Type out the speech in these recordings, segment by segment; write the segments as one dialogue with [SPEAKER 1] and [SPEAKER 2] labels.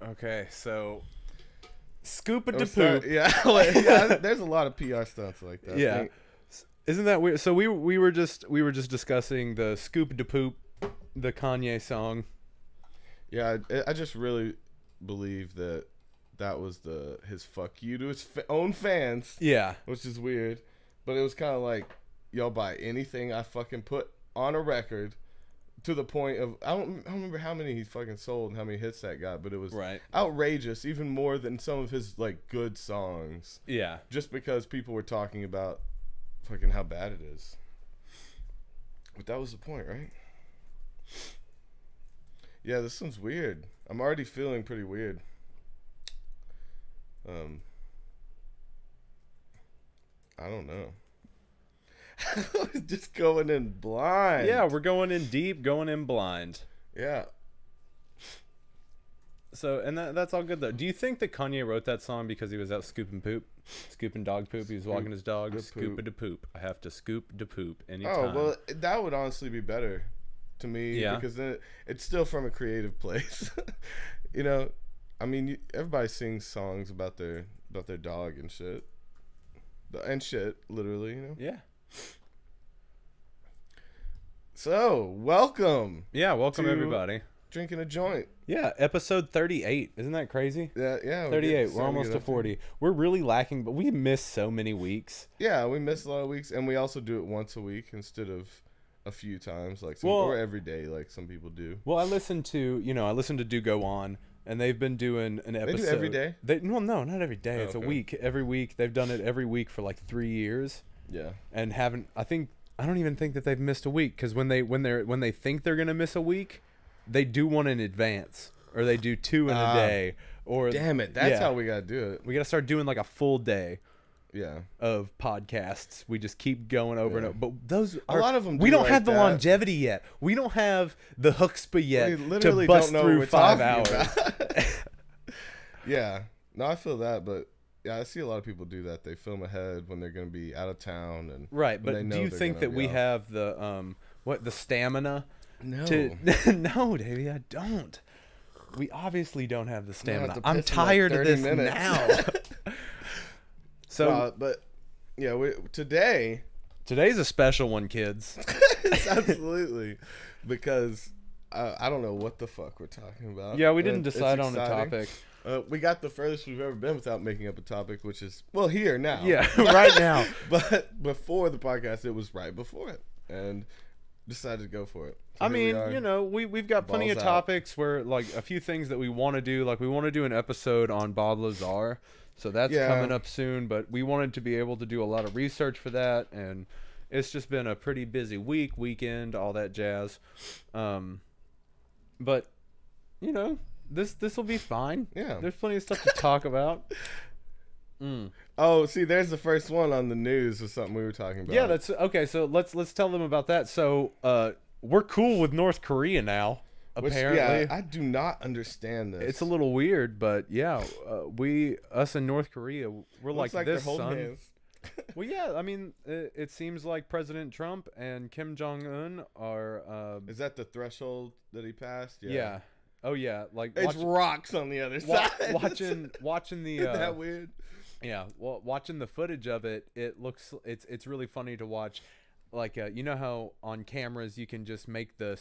[SPEAKER 1] Okay, so scoop it
[SPEAKER 2] Oh,
[SPEAKER 1] to
[SPEAKER 2] sorry.
[SPEAKER 1] poop.
[SPEAKER 2] Yeah, there's a lot of PR stunts like that.
[SPEAKER 1] Yeah, isn't that weird? So we were just discussing the scoop to poop, the Kanye song.
[SPEAKER 2] Yeah, I just really believe that was his fuck you to his own fans.
[SPEAKER 1] Yeah,
[SPEAKER 2] Which is weird, but it was kind of like, y'all buy anything I fucking put on a record, to the point of I don't remember how many he fucking sold and how many hits that got, but it was
[SPEAKER 1] right.
[SPEAKER 2] outrageous, even more than some of his like good songs.
[SPEAKER 1] Yeah,
[SPEAKER 2] Just because people were talking about fucking how bad it is. But that was the point, right? Yeah, this one's weird. I'm already feeling pretty weird. I don't know. Just going in blind.
[SPEAKER 1] yeah, we're going in deep, going in blind.
[SPEAKER 2] Yeah.
[SPEAKER 1] So, and that's all good though. Do you think that Kanye wrote that song because he was out scooping poop, scooping dog poop? He was walking his dog, scoop it to poop. I have to scoop to poop anytime.
[SPEAKER 2] Oh well, that would honestly be better to me.
[SPEAKER 1] Yeah.
[SPEAKER 2] Because then it's still from a creative place. You know, I mean, everybody sings songs about their dog and shit, literally. You know.
[SPEAKER 1] Yeah.
[SPEAKER 2] So welcome.
[SPEAKER 1] Yeah, welcome
[SPEAKER 2] to
[SPEAKER 1] everybody.
[SPEAKER 2] Drinking a joint.
[SPEAKER 1] Yeah, episode 38. Isn't that crazy?
[SPEAKER 2] Yeah.
[SPEAKER 1] 38. We're almost to 40. We're really lacking, but we missed so many weeks.
[SPEAKER 2] Yeah, we miss a lot of weeks, and we also do it once a week instead of a few times, like or every day, like some people do.
[SPEAKER 1] Well, I listened to Do Go On, and they've been doing an episode.
[SPEAKER 2] They do every day?
[SPEAKER 1] Well, no, not every day. It's
[SPEAKER 2] okay.
[SPEAKER 1] a week. Every week. They've done it every week for like 3 years.
[SPEAKER 2] Yeah.
[SPEAKER 1] And I don't even think that they've missed a week, because when they think they're gonna miss a week, they do one in advance, or they do two in a day. Or
[SPEAKER 2] damn it, that's how we gotta do it.
[SPEAKER 1] We gotta start doing like a full day.
[SPEAKER 2] Yeah.
[SPEAKER 1] Of podcasts. We just keep going over and over. But those
[SPEAKER 2] a lot of them
[SPEAKER 1] we don't
[SPEAKER 2] like
[SPEAKER 1] have the
[SPEAKER 2] that.
[SPEAKER 1] longevity yet. We don't have the chutzpah yet
[SPEAKER 2] We literally
[SPEAKER 1] to bust
[SPEAKER 2] don't know
[SPEAKER 1] through
[SPEAKER 2] what we're
[SPEAKER 1] 5 hours.
[SPEAKER 2] about. Yeah. No, I feel that, but yeah, I see a lot of people do that. They film ahead when they're going to be out of town, and
[SPEAKER 1] right. But do you think that we have the the stamina?
[SPEAKER 2] No.
[SPEAKER 1] No, Davey, I don't. We obviously don't have the stamina. I'm
[SPEAKER 2] piss in
[SPEAKER 1] tired
[SPEAKER 2] like
[SPEAKER 1] of this
[SPEAKER 2] 30 minutes.
[SPEAKER 1] now. So,
[SPEAKER 2] but yeah, today's
[SPEAKER 1] a special one, kids.
[SPEAKER 2] absolutely, because I don't know what the fuck we're talking about.
[SPEAKER 1] Yeah, we didn't decide on a topic.
[SPEAKER 2] We got the furthest we've ever been without making up a topic, which is here now.
[SPEAKER 1] Yeah, right now.
[SPEAKER 2] But before the podcast, it was right before it, and decided to go for it. So
[SPEAKER 1] I mean, we've got plenty of topics where, like, a few things that we want to do. Like, we want to do an episode on Bob Lazar, so that's coming up soon. But we wanted to be able to do a lot of research for that, and it's just been a pretty busy weekend, all that jazz. But this will be fine.
[SPEAKER 2] Yeah,
[SPEAKER 1] there's plenty of stuff to talk about.
[SPEAKER 2] Oh, see, there's the first one on the news or something we were talking about.
[SPEAKER 1] Yeah, that's okay. So let's tell them about that. So we're cool with North Korea now. Apparently,
[SPEAKER 2] yeah, I do not understand this.
[SPEAKER 1] It's a little weird, but yeah, us in North Korea, we're
[SPEAKER 2] Looks like
[SPEAKER 1] this,
[SPEAKER 2] they're holding
[SPEAKER 1] son.
[SPEAKER 2] hands.
[SPEAKER 1] Well, yeah, I mean, it seems like President Trump and Kim Jong-un are.
[SPEAKER 2] Is that the threshold that he passed?
[SPEAKER 1] Yeah. Oh yeah, like
[SPEAKER 2] it's rocks on the other side.
[SPEAKER 1] Watching the.
[SPEAKER 2] Isn't that weird?
[SPEAKER 1] Yeah, well, watching the footage of it, it's really funny to watch. Like you know how on cameras you can just make the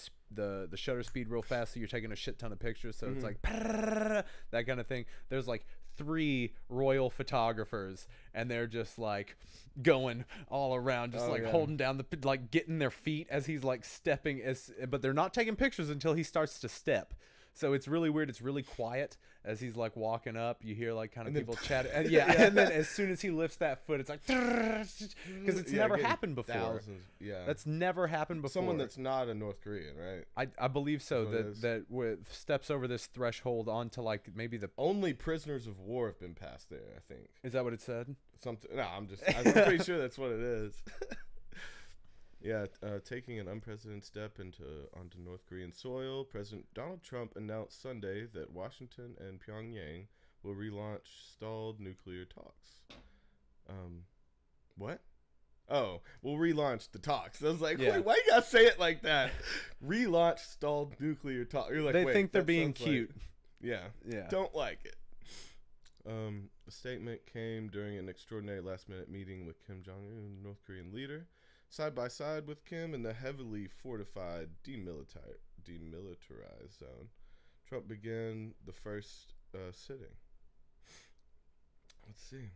[SPEAKER 1] shutter speed real fast, so you're taking a shit ton of pictures. So it's like that kind of thing. There's like 3 royal photographers, and they're just like going all around, just holding down like getting their feet as he's like stepping. But they're not taking pictures until he starts to step. So it's really weird. It's really quiet as he's like walking up. You hear like kind of people chatting. And and then as soon as he lifts that foot, it's like because it's never happened before.
[SPEAKER 2] Thousands,
[SPEAKER 1] that's never happened before.
[SPEAKER 2] Someone that's not a North Korean, right?
[SPEAKER 1] I believe so. That steps over this threshold onto like maybe the
[SPEAKER 2] only prisoners of war have been passed there. I think.
[SPEAKER 1] Is that what it said?
[SPEAKER 2] Something. No, I'm pretty sure that's what it is. Yeah, taking an unprecedented step onto North Korean soil, President Donald Trump announced Sunday that Washington and Pyongyang will relaunch stalled nuclear talks. What? Oh, we'll relaunch the talks. I was like, wait, why you gotta say it like that? Relaunch stalled nuclear talks. You're like,
[SPEAKER 1] they think they're being cute.
[SPEAKER 2] Yeah.
[SPEAKER 1] Yeah.
[SPEAKER 2] Don't like it. The statement came during an extraordinary last-minute meeting with Kim Jong-un, North Korean leader, side by side with Kim in the heavily fortified demilitarized zone. Trump began the first sitting. Let's see.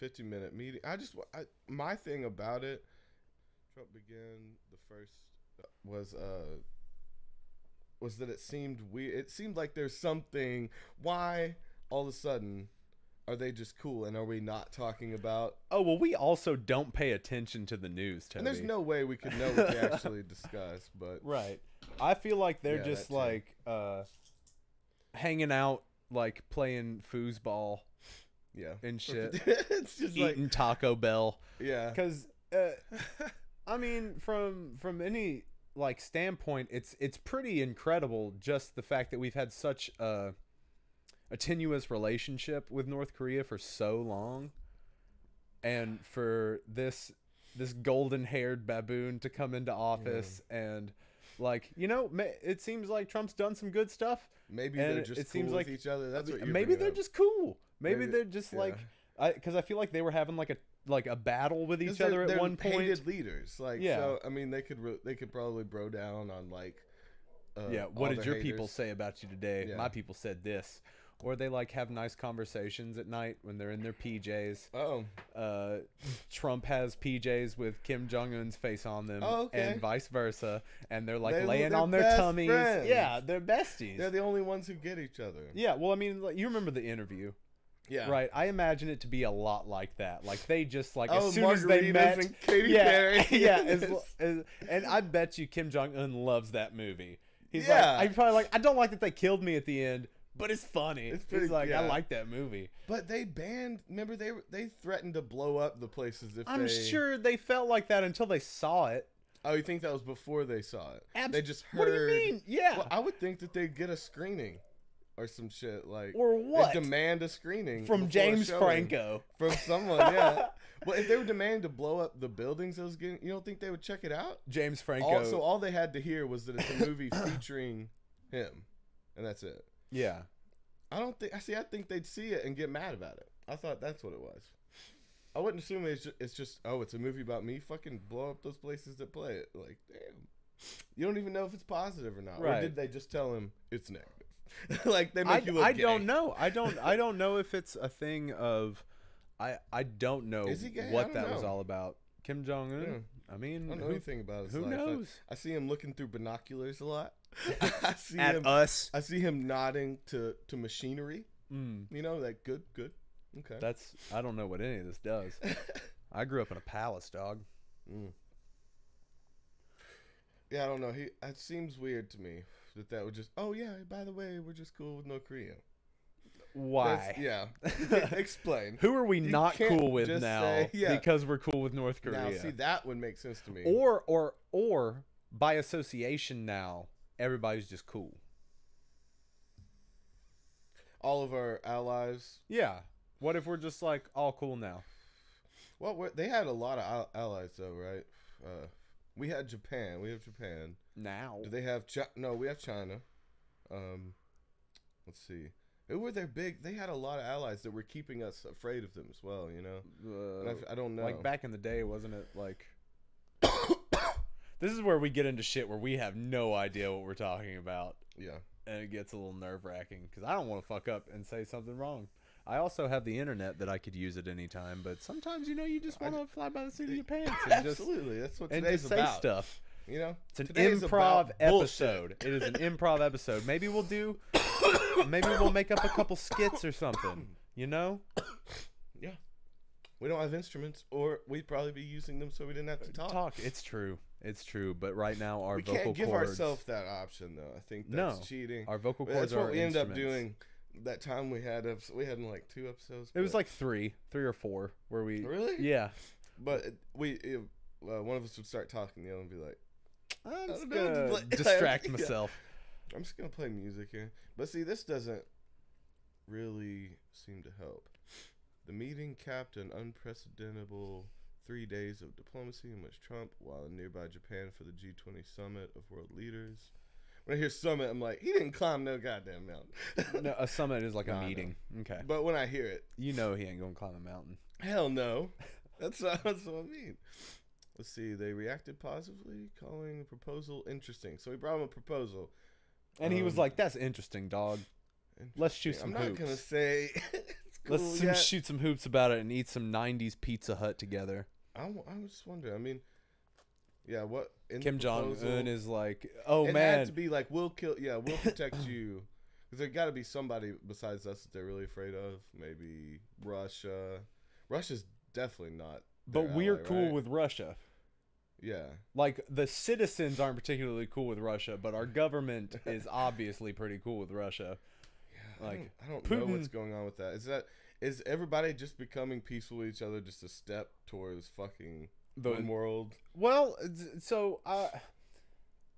[SPEAKER 2] 50-minute meeting. My thing about it, Trump began the first was that it seemed weird. It seemed like there's something. Why all of a sudden are they just cool, and are we not talking about?
[SPEAKER 1] Oh, well, we also don't pay attention to the news, Toby.
[SPEAKER 2] And there's no way we could know what they actually discuss, but
[SPEAKER 1] right. I feel like they're just like hanging out, like playing foosball, and shit.
[SPEAKER 2] It's just
[SPEAKER 1] eating
[SPEAKER 2] like
[SPEAKER 1] Taco Bell.
[SPEAKER 2] Yeah,
[SPEAKER 1] because I mean, from any like standpoint, it's pretty incredible just the fact that we've had such a tenuous relationship with North Korea for so long, and for this golden-haired baboon to come into office and, like, it seems like Trump's done some good stuff.
[SPEAKER 2] Maybe they're just cool with each other. That's what you're
[SPEAKER 1] maybe they're
[SPEAKER 2] up.
[SPEAKER 1] just cool. Maybe they're just because I feel like they were having like a battle with each other at one point.
[SPEAKER 2] Hated leaders, so I mean they could probably bro down on like.
[SPEAKER 1] What did your
[SPEAKER 2] haters.
[SPEAKER 1] People say about you today?
[SPEAKER 2] Yeah.
[SPEAKER 1] My people said this. Or they like have nice conversations at night when they're in their PJs.
[SPEAKER 2] Oh.
[SPEAKER 1] Trump has PJs with Kim Jong-un's face on them,
[SPEAKER 2] okay.
[SPEAKER 1] and vice versa, and they're like
[SPEAKER 2] they're
[SPEAKER 1] laying on their tummies.
[SPEAKER 2] Friends.
[SPEAKER 1] Yeah, they're besties.
[SPEAKER 2] They're the only ones who get each other.
[SPEAKER 1] Yeah, well, I mean, like, you remember the interview.
[SPEAKER 2] Yeah.
[SPEAKER 1] Right. I imagine it to be a lot like that. Like they just like
[SPEAKER 2] as
[SPEAKER 1] soon as they met,
[SPEAKER 2] and Katy Perry.
[SPEAKER 1] And I bet you Kim Jong-un loves that movie. He's
[SPEAKER 2] I'm
[SPEAKER 1] probably like, I don't like that they killed me at the end, but it's funny.
[SPEAKER 2] It's pretty,
[SPEAKER 1] He's like, I like that movie.
[SPEAKER 2] But they banned. Remember, they threatened to blow up the places if
[SPEAKER 1] I'm sure they felt like that until they saw it.
[SPEAKER 2] Oh, you think that was before they saw it? They just heard.
[SPEAKER 1] What do you mean? Yeah.
[SPEAKER 2] Well, I would think that they'd get a screening. Or some shit like,
[SPEAKER 1] or what?
[SPEAKER 2] They demand a screening
[SPEAKER 1] from James Franco,
[SPEAKER 2] from someone. Yeah. Well, if they were demanding to blow up the buildings, you don't think they would check it out?
[SPEAKER 1] James Franco.
[SPEAKER 2] So all they had to hear was that it's a movie featuring him, and that's it.
[SPEAKER 1] Yeah.
[SPEAKER 2] I think they'd see it and get mad about it. I thought that's what it was. I wouldn't assume it's just it's a movie about me. Fucking blow up those places that play it. Like, damn. You don't even know if it's positive or not. Right. Or did they just tell him it's negative? Like they make you look gay.
[SPEAKER 1] Don't know. I don't know if it's a thing of I don't know what that was all about. Kim Jong-un.
[SPEAKER 2] Yeah.
[SPEAKER 1] I mean,
[SPEAKER 2] I don't know anything about his
[SPEAKER 1] life. Who knows?
[SPEAKER 2] I see him looking through binoculars a lot. I see
[SPEAKER 1] us.
[SPEAKER 2] I see him nodding to machinery. Like good. Okay.
[SPEAKER 1] I don't know what any of this does. I grew up in a palace, dog.
[SPEAKER 2] Yeah, I don't know. It seems weird to me that would just. Oh yeah, by the way, we're just cool with North Korea.
[SPEAKER 1] Why?
[SPEAKER 2] Explain.
[SPEAKER 1] Who are we not cool with now? Because we're cool with North Korea.
[SPEAKER 2] Now, see, that would make sense to me.
[SPEAKER 1] Or by association, now everybody's just cool.
[SPEAKER 2] All of our allies.
[SPEAKER 1] Yeah. What if we're just like all cool now?
[SPEAKER 2] Well, they had a lot of allies though, right? We had Japan. We have Japan
[SPEAKER 1] now.
[SPEAKER 2] Do they have No, we have China. Let's see. Who were their big? They had a lot of allies that were keeping us afraid of them as well. I don't know.
[SPEAKER 1] Like back in the day, wasn't it like? This is where we get into shit where we have no idea what we're talking about.
[SPEAKER 2] Yeah.
[SPEAKER 1] And it gets a little nerve-wracking because I don't want to fuck up and say something wrong. I also have the internet that I could use at any time, but sometimes you just want to fly by the seat of your pants and
[SPEAKER 2] absolutely. That's what today's
[SPEAKER 1] just
[SPEAKER 2] about.
[SPEAKER 1] say stuff.
[SPEAKER 2] It's
[SPEAKER 1] an improv episode. It is an improv episode. Maybe we'll make up a couple skits or something.
[SPEAKER 2] Yeah. We don't have instruments, or we'd probably be using them so we didn't have to talk.
[SPEAKER 1] It's true. But right now our vocal cords.
[SPEAKER 2] We can't give ourselves that option though. I think that's cheating.
[SPEAKER 1] Our vocal cords
[SPEAKER 2] that's
[SPEAKER 1] are
[SPEAKER 2] what we ended up doing. That time we had in like 2 episodes.
[SPEAKER 1] It was like 3 or 4 where we
[SPEAKER 2] really
[SPEAKER 1] yeah.
[SPEAKER 2] But one of us would start talking, the other would be like,
[SPEAKER 1] I'm just gonna distract myself.
[SPEAKER 2] I'm just gonna play music here. But see, this doesn't really seem to help. The meeting capped an unprecedentable 3 days of diplomacy in which Trump, while in nearby Japan for the G20 summit of world leaders, When I hear summit, I'm like, he didn't climb no goddamn mountain.
[SPEAKER 1] No, a summit is like
[SPEAKER 2] No,
[SPEAKER 1] a
[SPEAKER 2] I know.
[SPEAKER 1] meeting. Okay.
[SPEAKER 2] But when I hear it,
[SPEAKER 1] You know he ain't gonna climb a mountain.
[SPEAKER 2] hell no. That's what I mean. Let's see. They reacted positively, calling the proposal interesting. So we brought him a proposal.
[SPEAKER 1] And he was like, "That's interesting, dog. Let's shoot some
[SPEAKER 2] I'm
[SPEAKER 1] hoops.
[SPEAKER 2] not gonna say. It's cool
[SPEAKER 1] Let's
[SPEAKER 2] yet.
[SPEAKER 1] shoot some hoops about it and eat some '90s Pizza Hut together."
[SPEAKER 2] I was just wondering. I mean, yeah. What in
[SPEAKER 1] Kim
[SPEAKER 2] the
[SPEAKER 1] Jong
[SPEAKER 2] proposal,
[SPEAKER 1] Un is like, "Oh
[SPEAKER 2] it
[SPEAKER 1] man,
[SPEAKER 2] had to be like, we'll kill. Yeah, we'll protect you. Because there got to be somebody besides us that they're really afraid of. Maybe Russia. Russia's definitely not.
[SPEAKER 1] but
[SPEAKER 2] their
[SPEAKER 1] we're
[SPEAKER 2] ally,
[SPEAKER 1] cool
[SPEAKER 2] right?
[SPEAKER 1] with Russia."
[SPEAKER 2] Yeah.
[SPEAKER 1] Like the citizens aren't particularly cool with Russia, but our government is obviously pretty cool with Russia. Like
[SPEAKER 2] I don't know
[SPEAKER 1] Putin-
[SPEAKER 2] what's going on with that. Is everybody just becoming peaceful with each other just a step towards fucking
[SPEAKER 1] The-
[SPEAKER 2] one world?
[SPEAKER 1] Well, so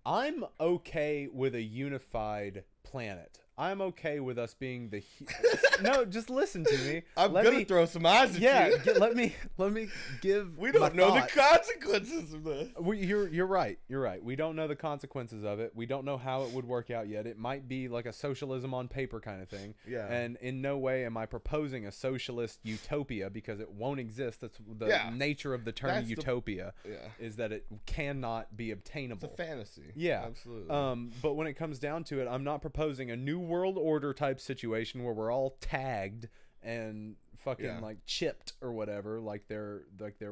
[SPEAKER 1] I'm okay with a unified planet. I'm okay with us being the. No, just listen to me.
[SPEAKER 2] I'm
[SPEAKER 1] Let
[SPEAKER 2] gonna
[SPEAKER 1] me-
[SPEAKER 2] throw some eyes at
[SPEAKER 1] Yeah,
[SPEAKER 2] you.
[SPEAKER 1] let me give.
[SPEAKER 2] We
[SPEAKER 1] my
[SPEAKER 2] don't know
[SPEAKER 1] thoughts.
[SPEAKER 2] the consequences of this.
[SPEAKER 1] You're right. You're right. We don't know the consequences of it. We don't know how it would work out yet. It might be like a socialism on paper kind of thing.
[SPEAKER 2] Yeah.
[SPEAKER 1] And in no way am I proposing a socialist utopia because it won't exist. That's the
[SPEAKER 2] Yeah.
[SPEAKER 1] nature of the term
[SPEAKER 2] That's the-
[SPEAKER 1] utopia.
[SPEAKER 2] Yeah.
[SPEAKER 1] Is that it cannot be
[SPEAKER 2] It's
[SPEAKER 1] obtainable.
[SPEAKER 2] a fantasy.
[SPEAKER 1] Yeah.
[SPEAKER 2] Absolutely.
[SPEAKER 1] But when it comes down to it, I'm not proposing a new world order type situation where we're all tagged and fucking
[SPEAKER 2] Yeah.
[SPEAKER 1] like chipped or whatever, like they're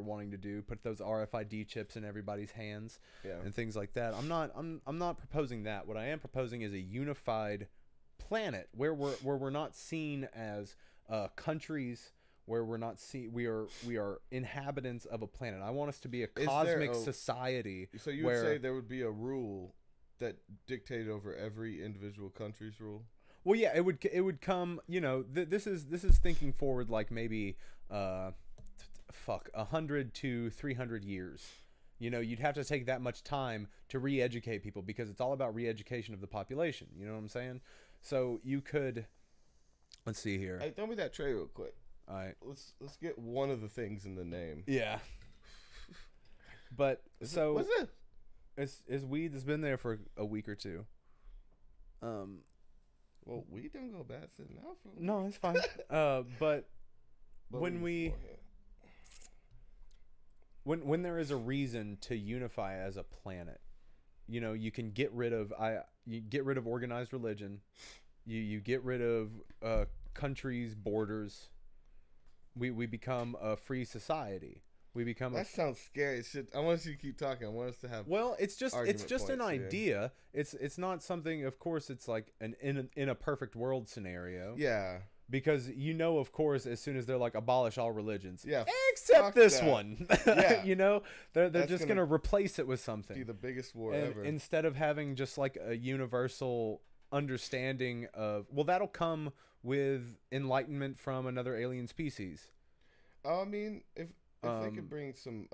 [SPEAKER 1] wanting to do, put those RFID chips in everybody's hands
[SPEAKER 2] Yeah.
[SPEAKER 1] and things like that. I'm not proposing that. What I am proposing is a unified planet where we're not seen as countries, where we're not we are inhabitants of a planet. I want us to be a
[SPEAKER 2] there
[SPEAKER 1] cosmic
[SPEAKER 2] a-
[SPEAKER 1] society.
[SPEAKER 2] So you would say there would be a rule that dictated over every individual country's rule?
[SPEAKER 1] Well, yeah, it would come. You know, this is thinking forward like maybe 100 to 300 years. You know, you'd have to take that much time to re-educate people because it's all about re-education of the population. You know what I'm saying? So you could. Let's see here.
[SPEAKER 2] Hey, throw me that tray real quick.
[SPEAKER 1] All right.
[SPEAKER 2] Let's get one of the things in the name.
[SPEAKER 1] Yeah. But so
[SPEAKER 2] What's this?
[SPEAKER 1] it's weed that's been there for a week or two.
[SPEAKER 2] Well, we don't go bad sitting out for.
[SPEAKER 1] No, it's fine. But when we when there is a reason to unify as a planet, you know, you can get rid of organized religion, you get rid of countries' borders. We become a free society. We become
[SPEAKER 2] That sounds scary as shit. I want you to keep talking. I want us to have.
[SPEAKER 1] well, it's just
[SPEAKER 2] argument
[SPEAKER 1] an
[SPEAKER 2] points, yeah.
[SPEAKER 1] idea. It's not something. Of course, it's like an in a perfect world scenario.
[SPEAKER 2] Yeah.
[SPEAKER 1] Because you know, of course, as soon as they're like abolish all religions,
[SPEAKER 2] Yeah.
[SPEAKER 1] except
[SPEAKER 2] fuck
[SPEAKER 1] this
[SPEAKER 2] that.
[SPEAKER 1] one.
[SPEAKER 2] Yeah.
[SPEAKER 1] You know, they're
[SPEAKER 2] That's
[SPEAKER 1] just
[SPEAKER 2] gonna
[SPEAKER 1] gonna replace it with
[SPEAKER 2] Be
[SPEAKER 1] something,
[SPEAKER 2] the biggest war
[SPEAKER 1] and
[SPEAKER 2] ever.
[SPEAKER 1] instead of having just like a universal understanding of, well, that'll come with enlightenment from another alien species.
[SPEAKER 2] I mean, if they could bring some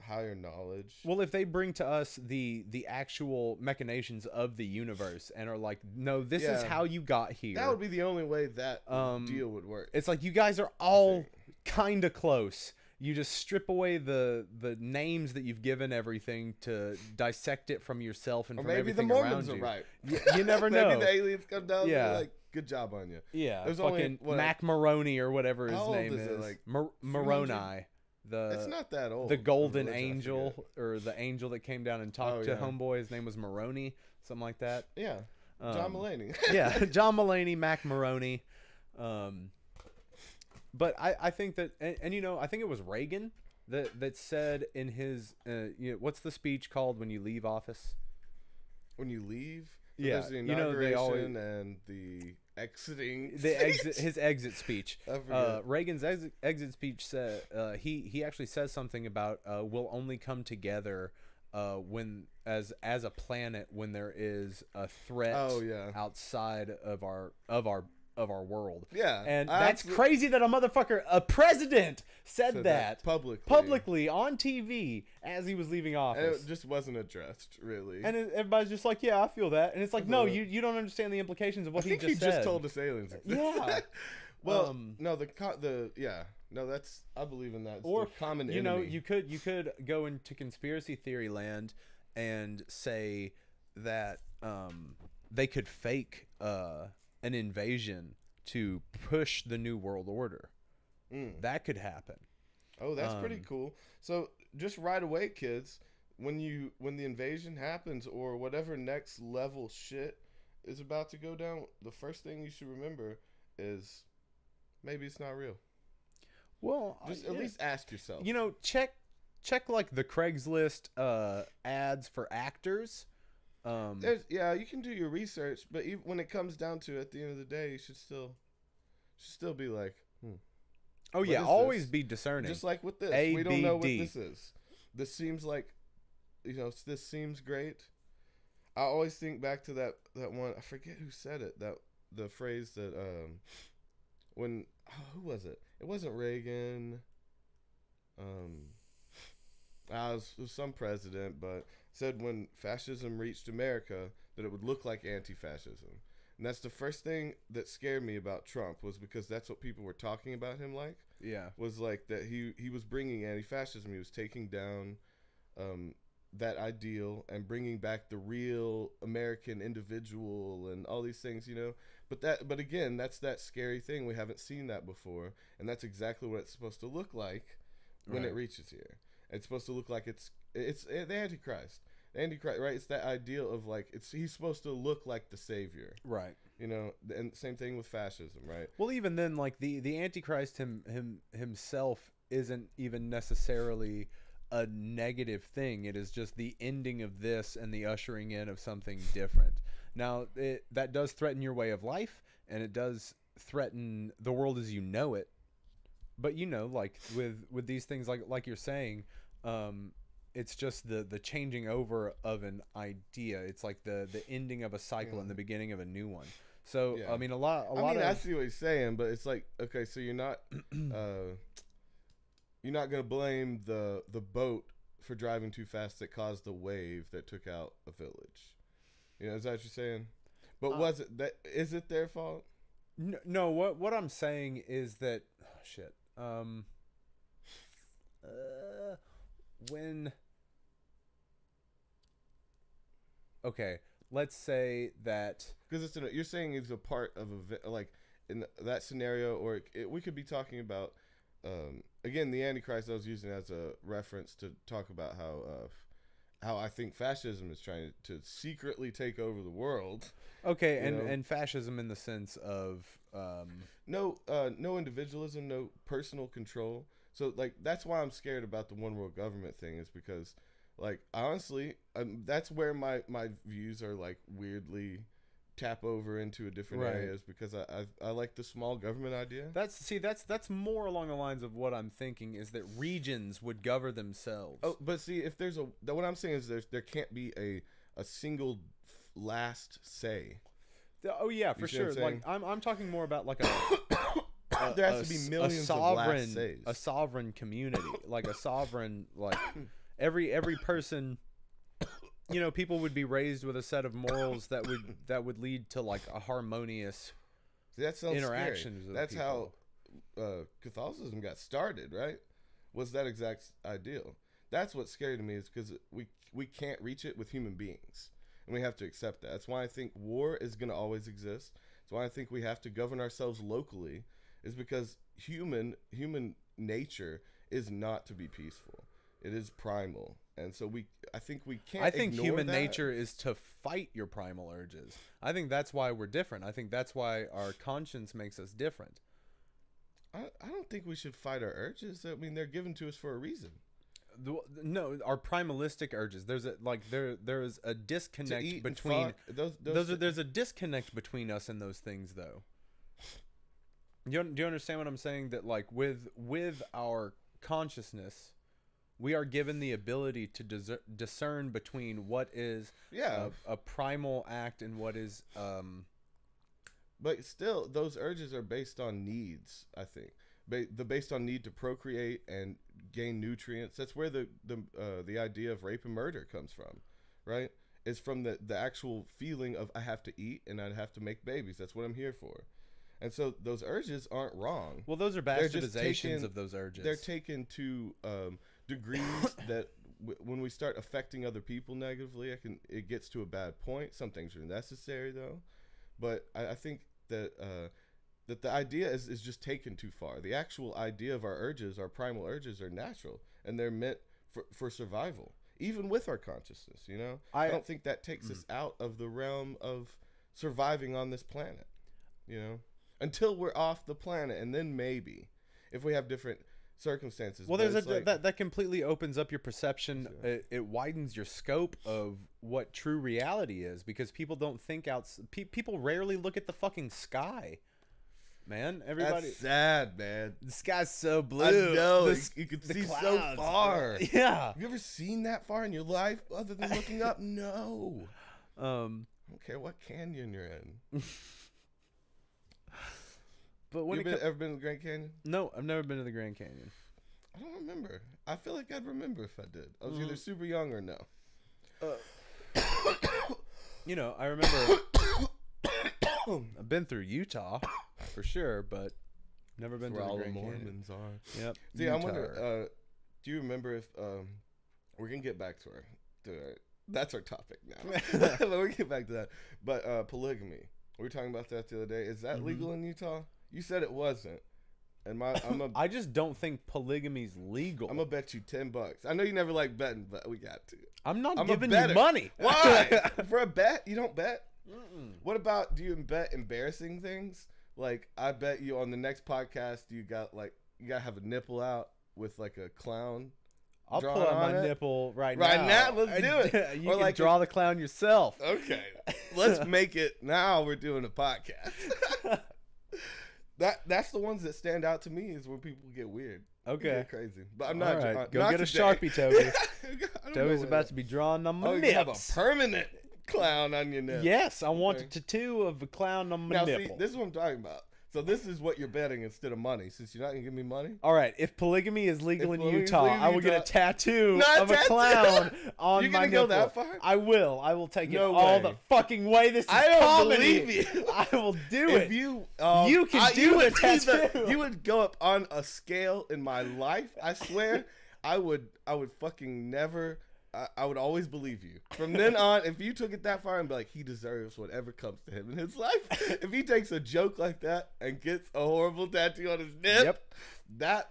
[SPEAKER 2] higher knowledge.
[SPEAKER 1] Well, if they bring to us the actual machinations of the universe and are like, no, this is
[SPEAKER 2] Yeah.
[SPEAKER 1] how you got here.
[SPEAKER 2] That would be the only way that deal would work.
[SPEAKER 1] It's like you guys are all kind of close. You just strip away the names that you've given everything to dissect it from yourself and
[SPEAKER 2] Or
[SPEAKER 1] from
[SPEAKER 2] maybe the
[SPEAKER 1] everything
[SPEAKER 2] Mormons
[SPEAKER 1] around
[SPEAKER 2] are
[SPEAKER 1] you.
[SPEAKER 2] right.
[SPEAKER 1] You never know.
[SPEAKER 2] Maybe the aliens come down.
[SPEAKER 1] Yeah.
[SPEAKER 2] And they're like, good job on you.
[SPEAKER 1] Yeah,
[SPEAKER 2] There's
[SPEAKER 1] fucking
[SPEAKER 2] only, what,
[SPEAKER 1] Mac Maroney or whatever his
[SPEAKER 2] how old
[SPEAKER 1] name
[SPEAKER 2] is it,
[SPEAKER 1] is.
[SPEAKER 2] like,
[SPEAKER 1] Moroni,
[SPEAKER 2] It's not that old.
[SPEAKER 1] the
[SPEAKER 2] of a
[SPEAKER 1] golden
[SPEAKER 2] religion, I
[SPEAKER 1] angel,
[SPEAKER 2] forget.
[SPEAKER 1] or the angel that came down and talked
[SPEAKER 2] Oh,
[SPEAKER 1] to
[SPEAKER 2] yeah.
[SPEAKER 1] Homeboy. His name was Moroni, something like that.
[SPEAKER 2] Yeah. John Mulaney.
[SPEAKER 1] Yeah, John Mulaney, Mac Maroney. But I think that, and you know, I think it was Reagan that said in his, you know, what's the speech called when you leave office?
[SPEAKER 2] When you leave,
[SPEAKER 1] Yeah,
[SPEAKER 2] there's the
[SPEAKER 1] you know, they
[SPEAKER 2] inauguration
[SPEAKER 1] always-
[SPEAKER 2] and the exiting.
[SPEAKER 1] His exit speech.
[SPEAKER 2] I forget.
[SPEAKER 1] Reagan's exit speech said he actually says something about we'll only come together when as a planet when there is a threat
[SPEAKER 2] Oh, yeah.
[SPEAKER 1] outside of our world.
[SPEAKER 2] Yeah,
[SPEAKER 1] And
[SPEAKER 2] I
[SPEAKER 1] that's
[SPEAKER 2] absolutely-
[SPEAKER 1] crazy that a president said that
[SPEAKER 2] publicly
[SPEAKER 1] on TV as he was leaving
[SPEAKER 2] And
[SPEAKER 1] office.
[SPEAKER 2] it just wasn't addressed really.
[SPEAKER 1] And everybody's just like, yeah, I feel that. And it's like,
[SPEAKER 2] I feel
[SPEAKER 1] no,
[SPEAKER 2] that.
[SPEAKER 1] you don't understand the implications of
[SPEAKER 2] I
[SPEAKER 1] what
[SPEAKER 2] think
[SPEAKER 1] he just said.
[SPEAKER 2] just told us aliens exist.
[SPEAKER 1] Yeah.
[SPEAKER 2] Well, no, no, that's I believe in that. It's
[SPEAKER 1] Or
[SPEAKER 2] the common
[SPEAKER 1] you know,
[SPEAKER 2] enemy.
[SPEAKER 1] you could go into conspiracy theory land and say that they could fake an invasion to push the new world order. That could happen.
[SPEAKER 2] Oh, that's pretty cool. So just right away, kids, when the invasion happens or whatever next level shit is about to go down, the first thing you should remember is maybe it's not real.
[SPEAKER 1] Well,
[SPEAKER 2] just at least ask yourself.
[SPEAKER 1] You know, check like the Craigslist ads for actors.
[SPEAKER 2] You can do your research, but even when it comes down to it, at the end of the day, you should still be like,
[SPEAKER 1] oh yeah, always be discerning.
[SPEAKER 2] Just like with this, we don't know what this is. This seems like, this seems great. I always think back to that one. I forget who said it. The phrase that who was it? It wasn't Reagan. It was some president, but said when fascism reached America that it would look like anti-fascism. And that's the first thing that scared me about Trump, was because that's what people were talking about him like.
[SPEAKER 1] Yeah.
[SPEAKER 2] Was like that he was bringing anti-fascism. He was taking down that ideal and bringing back the real American individual and all these things, But again, that's that scary thing. We haven't seen that before, and that's exactly what it's supposed to look like when it reaches here. It's supposed to look like it's the Antichrist. The Antichrist, right? It's that ideal of like he's supposed to look like the savior,
[SPEAKER 1] right?
[SPEAKER 2] And same thing with fascism, right?
[SPEAKER 1] Well, even then, like the Antichrist himself isn't even necessarily a negative thing. It is just the ending of this and the ushering in of something different. Now, that does threaten your way of life, and it does threaten the world as you know it. But like with these things, like you're saying, it's just the changing over of an idea. It's like the ending of a cycle and the beginning of a new one. So I mean, I
[SPEAKER 2] see what you're saying, but it's like, okay, so you're not gonna blame the boat for driving too fast that caused the wave that took out a village. Is that what you're saying? But is it their fault?
[SPEAKER 1] No. What I'm saying is that let's say that
[SPEAKER 2] because you're saying it's a part of like in that scenario, or we could be talking about again the Antichrist I was using as a reference to talk about how I think fascism is trying to secretly take over the world.
[SPEAKER 1] Okay, and fascism in the sense of
[SPEAKER 2] no individualism, no personal control. So like that's why I'm scared about the one world government thing, is because like honestly that's where my views are like weirdly tap over into a different areas, because I like the small government idea.
[SPEAKER 1] That's more along the lines of what I'm thinking, is that regions would govern themselves.
[SPEAKER 2] Oh, but see, if there's what I'm saying is there can't be a single last say.
[SPEAKER 1] Oh yeah, for sure. Like I'm talking more about like
[SPEAKER 2] there has to be millions of last says.
[SPEAKER 1] A sovereign community, like a sovereign, like every person. People would be raised with a set of morals that would lead to like a harmonious interactions.
[SPEAKER 2] That's how Catholicism got started, right? Was that exact ideal? That's what's scary to me, is because we can't reach it with human beings, and we have to accept that. That's why I think war is going to always exist. That's why I think we have to govern ourselves locally, is because human nature is not to be peaceful. It is primal. And so I think we can't
[SPEAKER 1] I think
[SPEAKER 2] ignore
[SPEAKER 1] human
[SPEAKER 2] that.
[SPEAKER 1] nature is to fight your primal urges. I think that's why we're different. I think that's why our conscience makes us different.
[SPEAKER 2] I don't think we should fight our urges. I mean, they're given to us for a reason.
[SPEAKER 1] No, our primalistic urges. There's a disconnect between there's a disconnect between us and those things, though. Do you understand what I'm saying? That like with our consciousness, we are given the ability to discern between what is a primal act and what is
[SPEAKER 2] but still those urges are based on needs. I think based on need to procreate and gain nutrients. That's where the idea of rape and murder comes from, right? It's from the actual feeling of I have to eat and I have to make babies. That's what I'm here for. And so those urges aren't wrong.
[SPEAKER 1] Well, those are bastardizations of those urges.
[SPEAKER 2] They're taken to degrees that when we start affecting other people negatively, it gets to a bad point. Some things are necessary though, but I think that that the idea is just taken too far. The actual idea of our urges, our primal urges, are natural and they're meant for survival, even with our consciousness. You know, I don't think that takes us out of the realm of surviving on this planet. You know, until we're off the planet, and then maybe if we have different circumstances.
[SPEAKER 1] Well, there's that completely opens up your perception. It widens your scope of what true reality is, because people don't think out. People rarely look at the fucking sky. Man, everybody.
[SPEAKER 2] That's sad, man.
[SPEAKER 1] The sky's so blue.
[SPEAKER 2] I know. You can see
[SPEAKER 1] clouds,
[SPEAKER 2] so far.
[SPEAKER 1] Yeah.
[SPEAKER 2] Have you ever seen that far in your life other than looking up? No. I don't care what canyon you're in.
[SPEAKER 1] But when
[SPEAKER 2] ever been to the Grand Canyon?
[SPEAKER 1] No, I've never been to the Grand Canyon.
[SPEAKER 2] I don't remember. I feel like I'd remember if I did. I was either super young or no.
[SPEAKER 1] You know, I remember I've been through Utah for sure, but never been to the Grand Canyon.
[SPEAKER 2] Mormons are.
[SPEAKER 1] Yep.
[SPEAKER 2] See, I wonder. Do you remember if we're gonna get back to our that's our topic now. But we'll get back to that. But polygamy. We were talking about that the other day. Is that legal in Utah? You said it wasn't. And
[SPEAKER 1] I just don't think polygamy's legal.
[SPEAKER 2] I'm gonna bet you $10. I know you never like betting, but we got to.
[SPEAKER 1] I'm giving you money.
[SPEAKER 2] Why? For a bet? You don't bet? What about, do you bet embarrassing things? Like, I bet you on the next podcast you gotta have a nipple out with like a clown.
[SPEAKER 1] I'll pull out my nipple right now.
[SPEAKER 2] Right now, let's do it.
[SPEAKER 1] You can draw the clown yourself.
[SPEAKER 2] Okay, let's make it. Now we're doing a podcast. That's the ones that stand out to me is where people get weird.
[SPEAKER 1] Okay,
[SPEAKER 2] get crazy. But I'm not.
[SPEAKER 1] Right. Go
[SPEAKER 2] not
[SPEAKER 1] get
[SPEAKER 2] today.
[SPEAKER 1] a Sharpie, Toby. Toby's about to be drawing on my nips.
[SPEAKER 2] You have a permanent clown on your nipple.
[SPEAKER 1] Yes, I want a tattoo of a clown on my nipple.
[SPEAKER 2] See, this is what I'm talking about. So this is what you're betting instead of money, since you're not gonna give me money.
[SPEAKER 1] All right, if polygamy is legal in Utah, I will get a tattoo of a clown on
[SPEAKER 2] You're
[SPEAKER 1] my
[SPEAKER 2] gonna
[SPEAKER 1] nipple.
[SPEAKER 2] go that far?
[SPEAKER 1] I will. I will take it
[SPEAKER 2] No
[SPEAKER 1] all
[SPEAKER 2] way.
[SPEAKER 1] the fucking way. This is
[SPEAKER 2] I don't
[SPEAKER 1] comedy.
[SPEAKER 2] believe you.
[SPEAKER 1] I will do
[SPEAKER 2] If
[SPEAKER 1] it.
[SPEAKER 2] you
[SPEAKER 1] can do a tattoo.
[SPEAKER 2] You would go up on a scale in my life. I swear, I would fucking never. I would always believe you. From then on, if you took it that far and be like, he deserves whatever comes to him in his life. If he takes a joke like that and gets a horrible tattoo on his nip, that's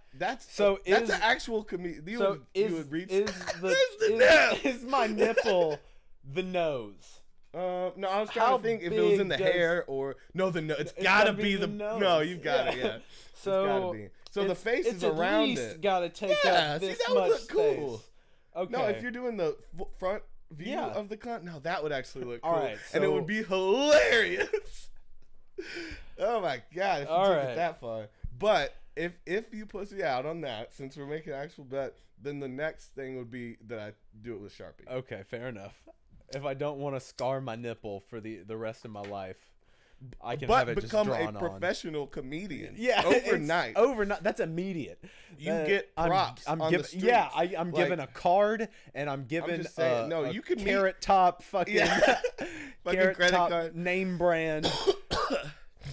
[SPEAKER 2] an actual comedian. You would reach.
[SPEAKER 1] Is my nipple the nose?
[SPEAKER 2] No, I was trying to think if it was in the hair or no. It's gotta be the nose. No, you got it. Yeah.
[SPEAKER 1] So
[SPEAKER 2] it's gotta be. So the face is around it.
[SPEAKER 1] It's gotta take up this
[SPEAKER 2] that would
[SPEAKER 1] much
[SPEAKER 2] look cool.
[SPEAKER 1] space. Okay.
[SPEAKER 2] No, if you're doing the front view of the clown, no, that would actually look cool.
[SPEAKER 1] All right,
[SPEAKER 2] and it would be hilarious. Oh my god, if you took it that far. But if you pussy out on that, since we're making an actual bet, then the next thing would be that I do it with Sharpie.
[SPEAKER 1] Okay, fair enough. If I don't want to scar my nipple for the rest of my life, I can have it just drawn on.
[SPEAKER 2] Become a professional comedian.
[SPEAKER 1] Yeah,
[SPEAKER 2] overnight.
[SPEAKER 1] Overnight. That's immediate.
[SPEAKER 2] You get props. I'm
[SPEAKER 1] giving.
[SPEAKER 2] streets.
[SPEAKER 1] Yeah, I'm giving a card, and I'm giving
[SPEAKER 2] you can
[SPEAKER 1] Carrot Top fucking Carrot
[SPEAKER 2] credit
[SPEAKER 1] Top
[SPEAKER 2] card.
[SPEAKER 1] name brand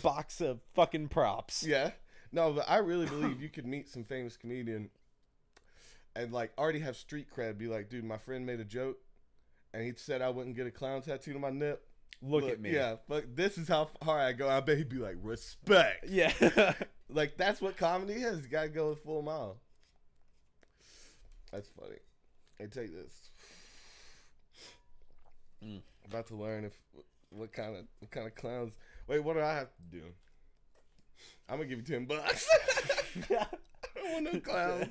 [SPEAKER 1] box of fucking props.
[SPEAKER 2] Yeah. No, but I really believe you could meet some famous comedian and like already have street cred. Be like, dude, my friend made a joke, and he said I wouldn't get a clown tattoo to my nip.
[SPEAKER 1] Look at me.
[SPEAKER 2] Yeah, but this is how far I go. I bet he'd be like, respect.
[SPEAKER 1] Yeah.
[SPEAKER 2] Like, that's what comedy is. You got to go the full mile. That's funny. Hey, take this. About to learn what kind of clowns. Wait, what do I have to do? I'm going to give you $10. I don't want no clown.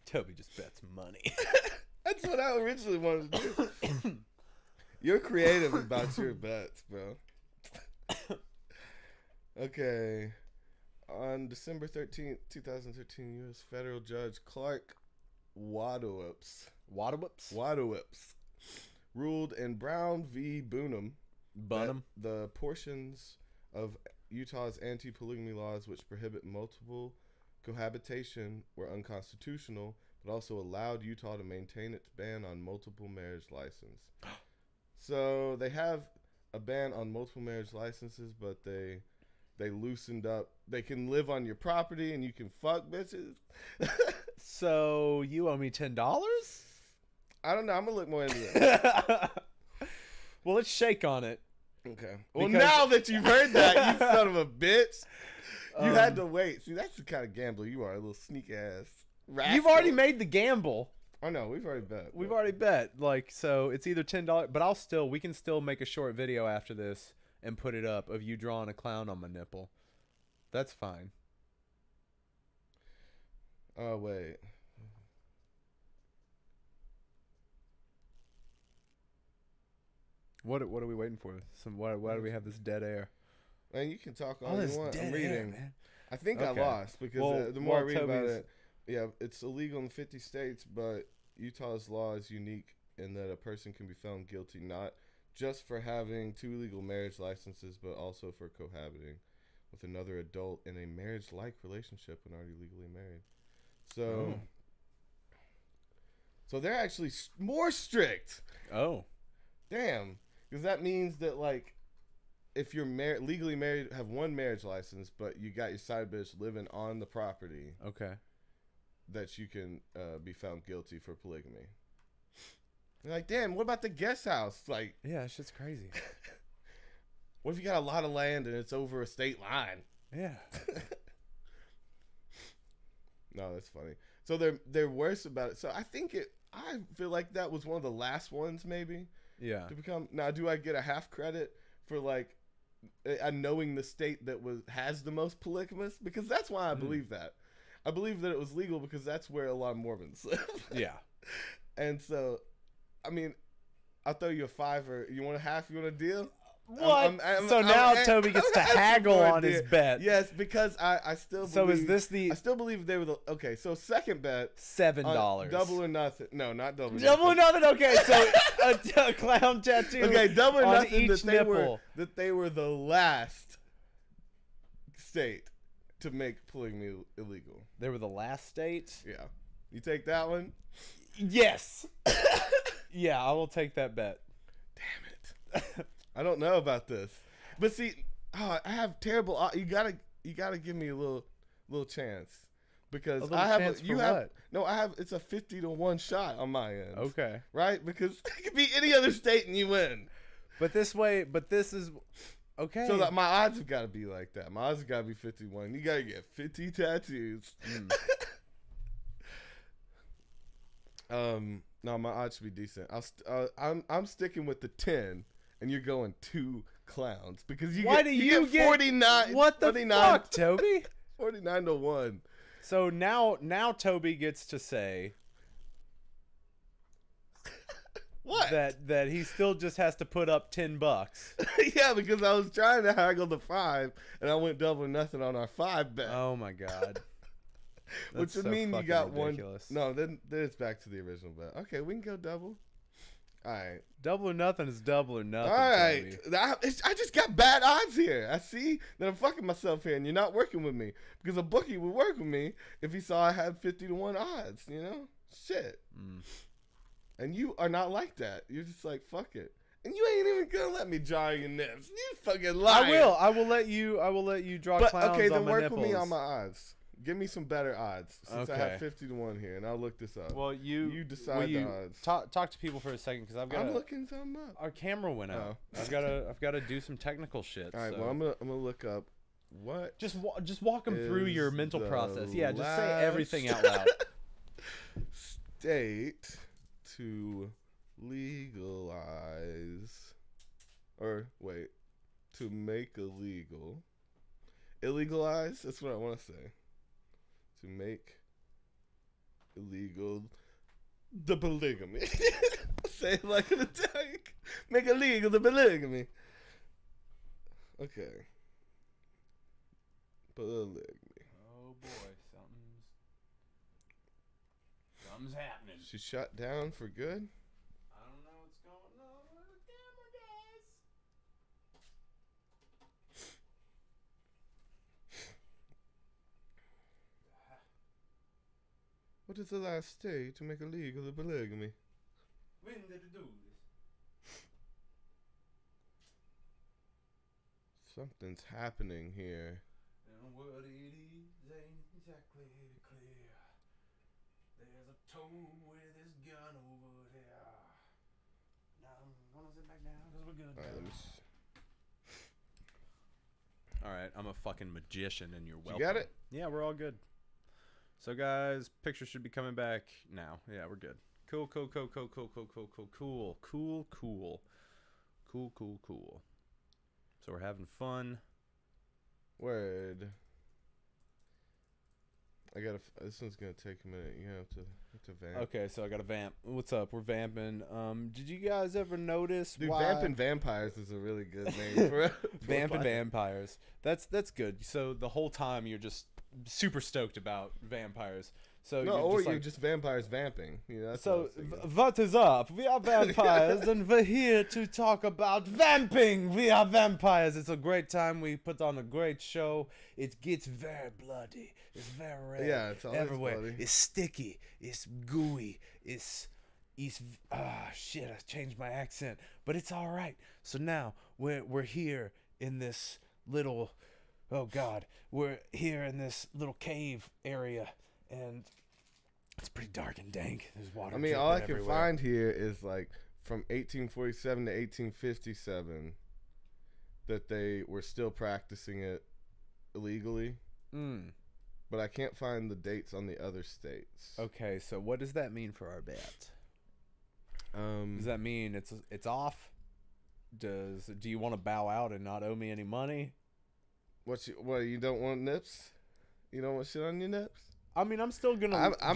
[SPEAKER 1] Toby just bets money.
[SPEAKER 2] That's what I originally wanted to do. You're creative about your bets, bro. Okay. On December 13th, 2013, U.S. federal judge Clark Wadowitz ruled in Brown v. Bunham that the portions of Utah's anti-polygamy laws which prohibit multiple cohabitation were unconstitutional, but also allowed Utah to maintain its ban on multiple marriage license. So they have a ban on multiple marriage licenses, but they they loosened up. They can live on your property and you can fuck bitches.
[SPEAKER 1] So you owe me $10?
[SPEAKER 2] I don't know. I'm gonna look more into it.
[SPEAKER 1] Well, let's shake on it.
[SPEAKER 2] Okay. Well, now that you've heard that, you son of a bitch, you had to wait. See, that's the kind of gambler you are, a little sneak ass rascal.
[SPEAKER 1] You've already made the gamble.
[SPEAKER 2] Oh no, we've already bet.
[SPEAKER 1] We've already bet. Like, so it's either $10, but we can still make a short video after this and put it up of you drawing a clown on my nipple. That's fine.
[SPEAKER 2] Oh wait.
[SPEAKER 1] What are we waiting for? Why do we have this dead air?
[SPEAKER 2] Man, you can talk all you want. I'm reading.
[SPEAKER 1] Air, man.
[SPEAKER 2] I think I lost because the more I read about it, yeah, it's illegal in 50 states, but Utah's law is unique in that a person can be found guilty not just for having 2 illegal marriage licenses, but also for cohabiting with another adult in a marriage-like relationship when already legally married. So they're actually more strict.
[SPEAKER 1] Oh,
[SPEAKER 2] damn. Because that means that, like, if you're legally married, have 1 marriage license, but you got your side bitch living on the property,
[SPEAKER 1] okay,
[SPEAKER 2] that you can be found guilty for polygamy. You're like, damn, what about the guest house? Like,
[SPEAKER 1] yeah, it's just crazy.
[SPEAKER 2] What if you got a lot of land and it's over a state line?
[SPEAKER 1] Yeah.
[SPEAKER 2] No, that's funny. So they're worse about it. So I feel like that was one of the last ones, maybe.
[SPEAKER 1] Yeah.
[SPEAKER 2] To become. Now, do I get a half credit for, like, knowing the state that has the most polygamous? Because that's why I believe that. I believe that it was legal because that's where a lot of Mormons live. Yeah. And so, I mean, I'll throw you a $5. You want a half? You want a deal?
[SPEAKER 1] What? So now Toby gets to haggle on his bet.
[SPEAKER 2] Yes, because I still believe.
[SPEAKER 1] So is this the?
[SPEAKER 2] I still believe they were the. Okay, so second bet.
[SPEAKER 1] $7.
[SPEAKER 2] Double or nothing. No, not double.
[SPEAKER 1] Double or nothing. Okay, so a clown tattoo.
[SPEAKER 2] Okay, double or
[SPEAKER 1] on
[SPEAKER 2] nothing.
[SPEAKER 1] Each nipple.
[SPEAKER 2] That they were the last state to make polygamy illegal.
[SPEAKER 1] They were the last state.
[SPEAKER 2] Yeah, you take that one.
[SPEAKER 1] Yes. Yeah, I will take that bet.
[SPEAKER 2] Damn it. I don't know about this, but see, I have terrible. You gotta give me a little chance because I have. I have. It's a 50-1 shot on my end. Okay. Right, because it could be any other state and you win.
[SPEAKER 1] But this is okay.
[SPEAKER 2] So that my odds have got to be like that. My odds have got to be 51. You gotta get 50 tattoos. No, my odds should be decent. I'm sticking with the 10. And you're going 2 clowns because you get 49.
[SPEAKER 1] What the fuck, Toby?
[SPEAKER 2] 49-1.
[SPEAKER 1] So now Toby gets to say
[SPEAKER 2] what?
[SPEAKER 1] That he still just has to put up $10.
[SPEAKER 2] Yeah, because I was trying to haggle the 5, and I went double or nothing on our 5 bet.
[SPEAKER 1] Oh my god.
[SPEAKER 2] Which would mean you got ridiculous. 1. No, then it's back to the original bet. Okay, we can go double. All right.
[SPEAKER 1] Double or nothing is double or nothing.
[SPEAKER 2] All right. I just got bad odds here. I see that I'm fucking myself here, and you're not working with me. Because a bookie would work with me if he saw I had 50-1 odds, you know? Shit. And you are not like that. You're just like, fuck it. And you ain't even going to let me draw your nips. You fucking liar.
[SPEAKER 1] I will let you draw clowns on my nipples. Okay, then work with
[SPEAKER 2] me on my odds. Give me some better odds since I have 50-1 here, and I'll look this up.
[SPEAKER 1] Well, you
[SPEAKER 2] decide the odds.
[SPEAKER 1] Talk to people for a second because
[SPEAKER 2] I'm looking something up.
[SPEAKER 1] Our camera went out. I've got to do some technical shit.
[SPEAKER 2] All right. Well, I'm gonna look up what.
[SPEAKER 1] Just walk them through your mental process. Yeah, just say everything out loud.
[SPEAKER 2] State to legalize, or wait, to make illegal. Illegalize. That's what I want to say. To make illegal the polygamy. Say it like an Italian. Make illegal the polygamy. Okay. Polygamy.
[SPEAKER 1] Oh boy, something's happening.
[SPEAKER 2] She shut down for good?
[SPEAKER 1] I don't know what's going on with the camera, guys.
[SPEAKER 2] What is the last state to make illegal the polygamy?
[SPEAKER 1] When did it do this?
[SPEAKER 2] Something's happening here.
[SPEAKER 1] And what it is ain't exactly clear. There's a toad with his gun over there. Now I'm gonna sit back down because we're good.
[SPEAKER 2] All right, let me
[SPEAKER 1] All right, I'm a fucking magician and you're welcome.
[SPEAKER 2] You got it?
[SPEAKER 1] Yeah, we're all good. So guys, pictures should be coming back now. Yeah, we're good. Cool. So we're having fun.
[SPEAKER 2] Word. This one's gonna take a minute. You have to vamp.
[SPEAKER 1] Okay, so I got to vamp. What's up? We're vamping. Did you guys ever notice
[SPEAKER 2] Dude,
[SPEAKER 1] why
[SPEAKER 2] Vamping Vampires is a really good name for
[SPEAKER 1] Vamping Vampires? That's good. So the whole time you're just super stoked about vampires. So
[SPEAKER 2] you're just vampires vamping. You know, that's
[SPEAKER 1] so what is up? We are vampires and we're here to talk about vamping. We are vampires. It's a great time. We put on a great show. It gets very bloody. It's very red.
[SPEAKER 2] Yeah, it's always
[SPEAKER 1] everywhere.
[SPEAKER 2] bloody.
[SPEAKER 1] It's sticky. It's gooey. It's shit, I changed my accent. But it's all right. So now we're here in this little we're here in this little cave area, and it's pretty dark and dank. There's water.
[SPEAKER 2] I mean, all I can find here is like from 1847 to 1857 that they were still practicing it illegally. But I can't find the dates on the other states.
[SPEAKER 1] Okay, so what does that mean for our bet? Does that mean it's off? Do you want to bow out and not owe me any money?
[SPEAKER 2] What you don't want nips? You don't want shit on your nips?
[SPEAKER 1] I mean, I'm still gonna.
[SPEAKER 2] I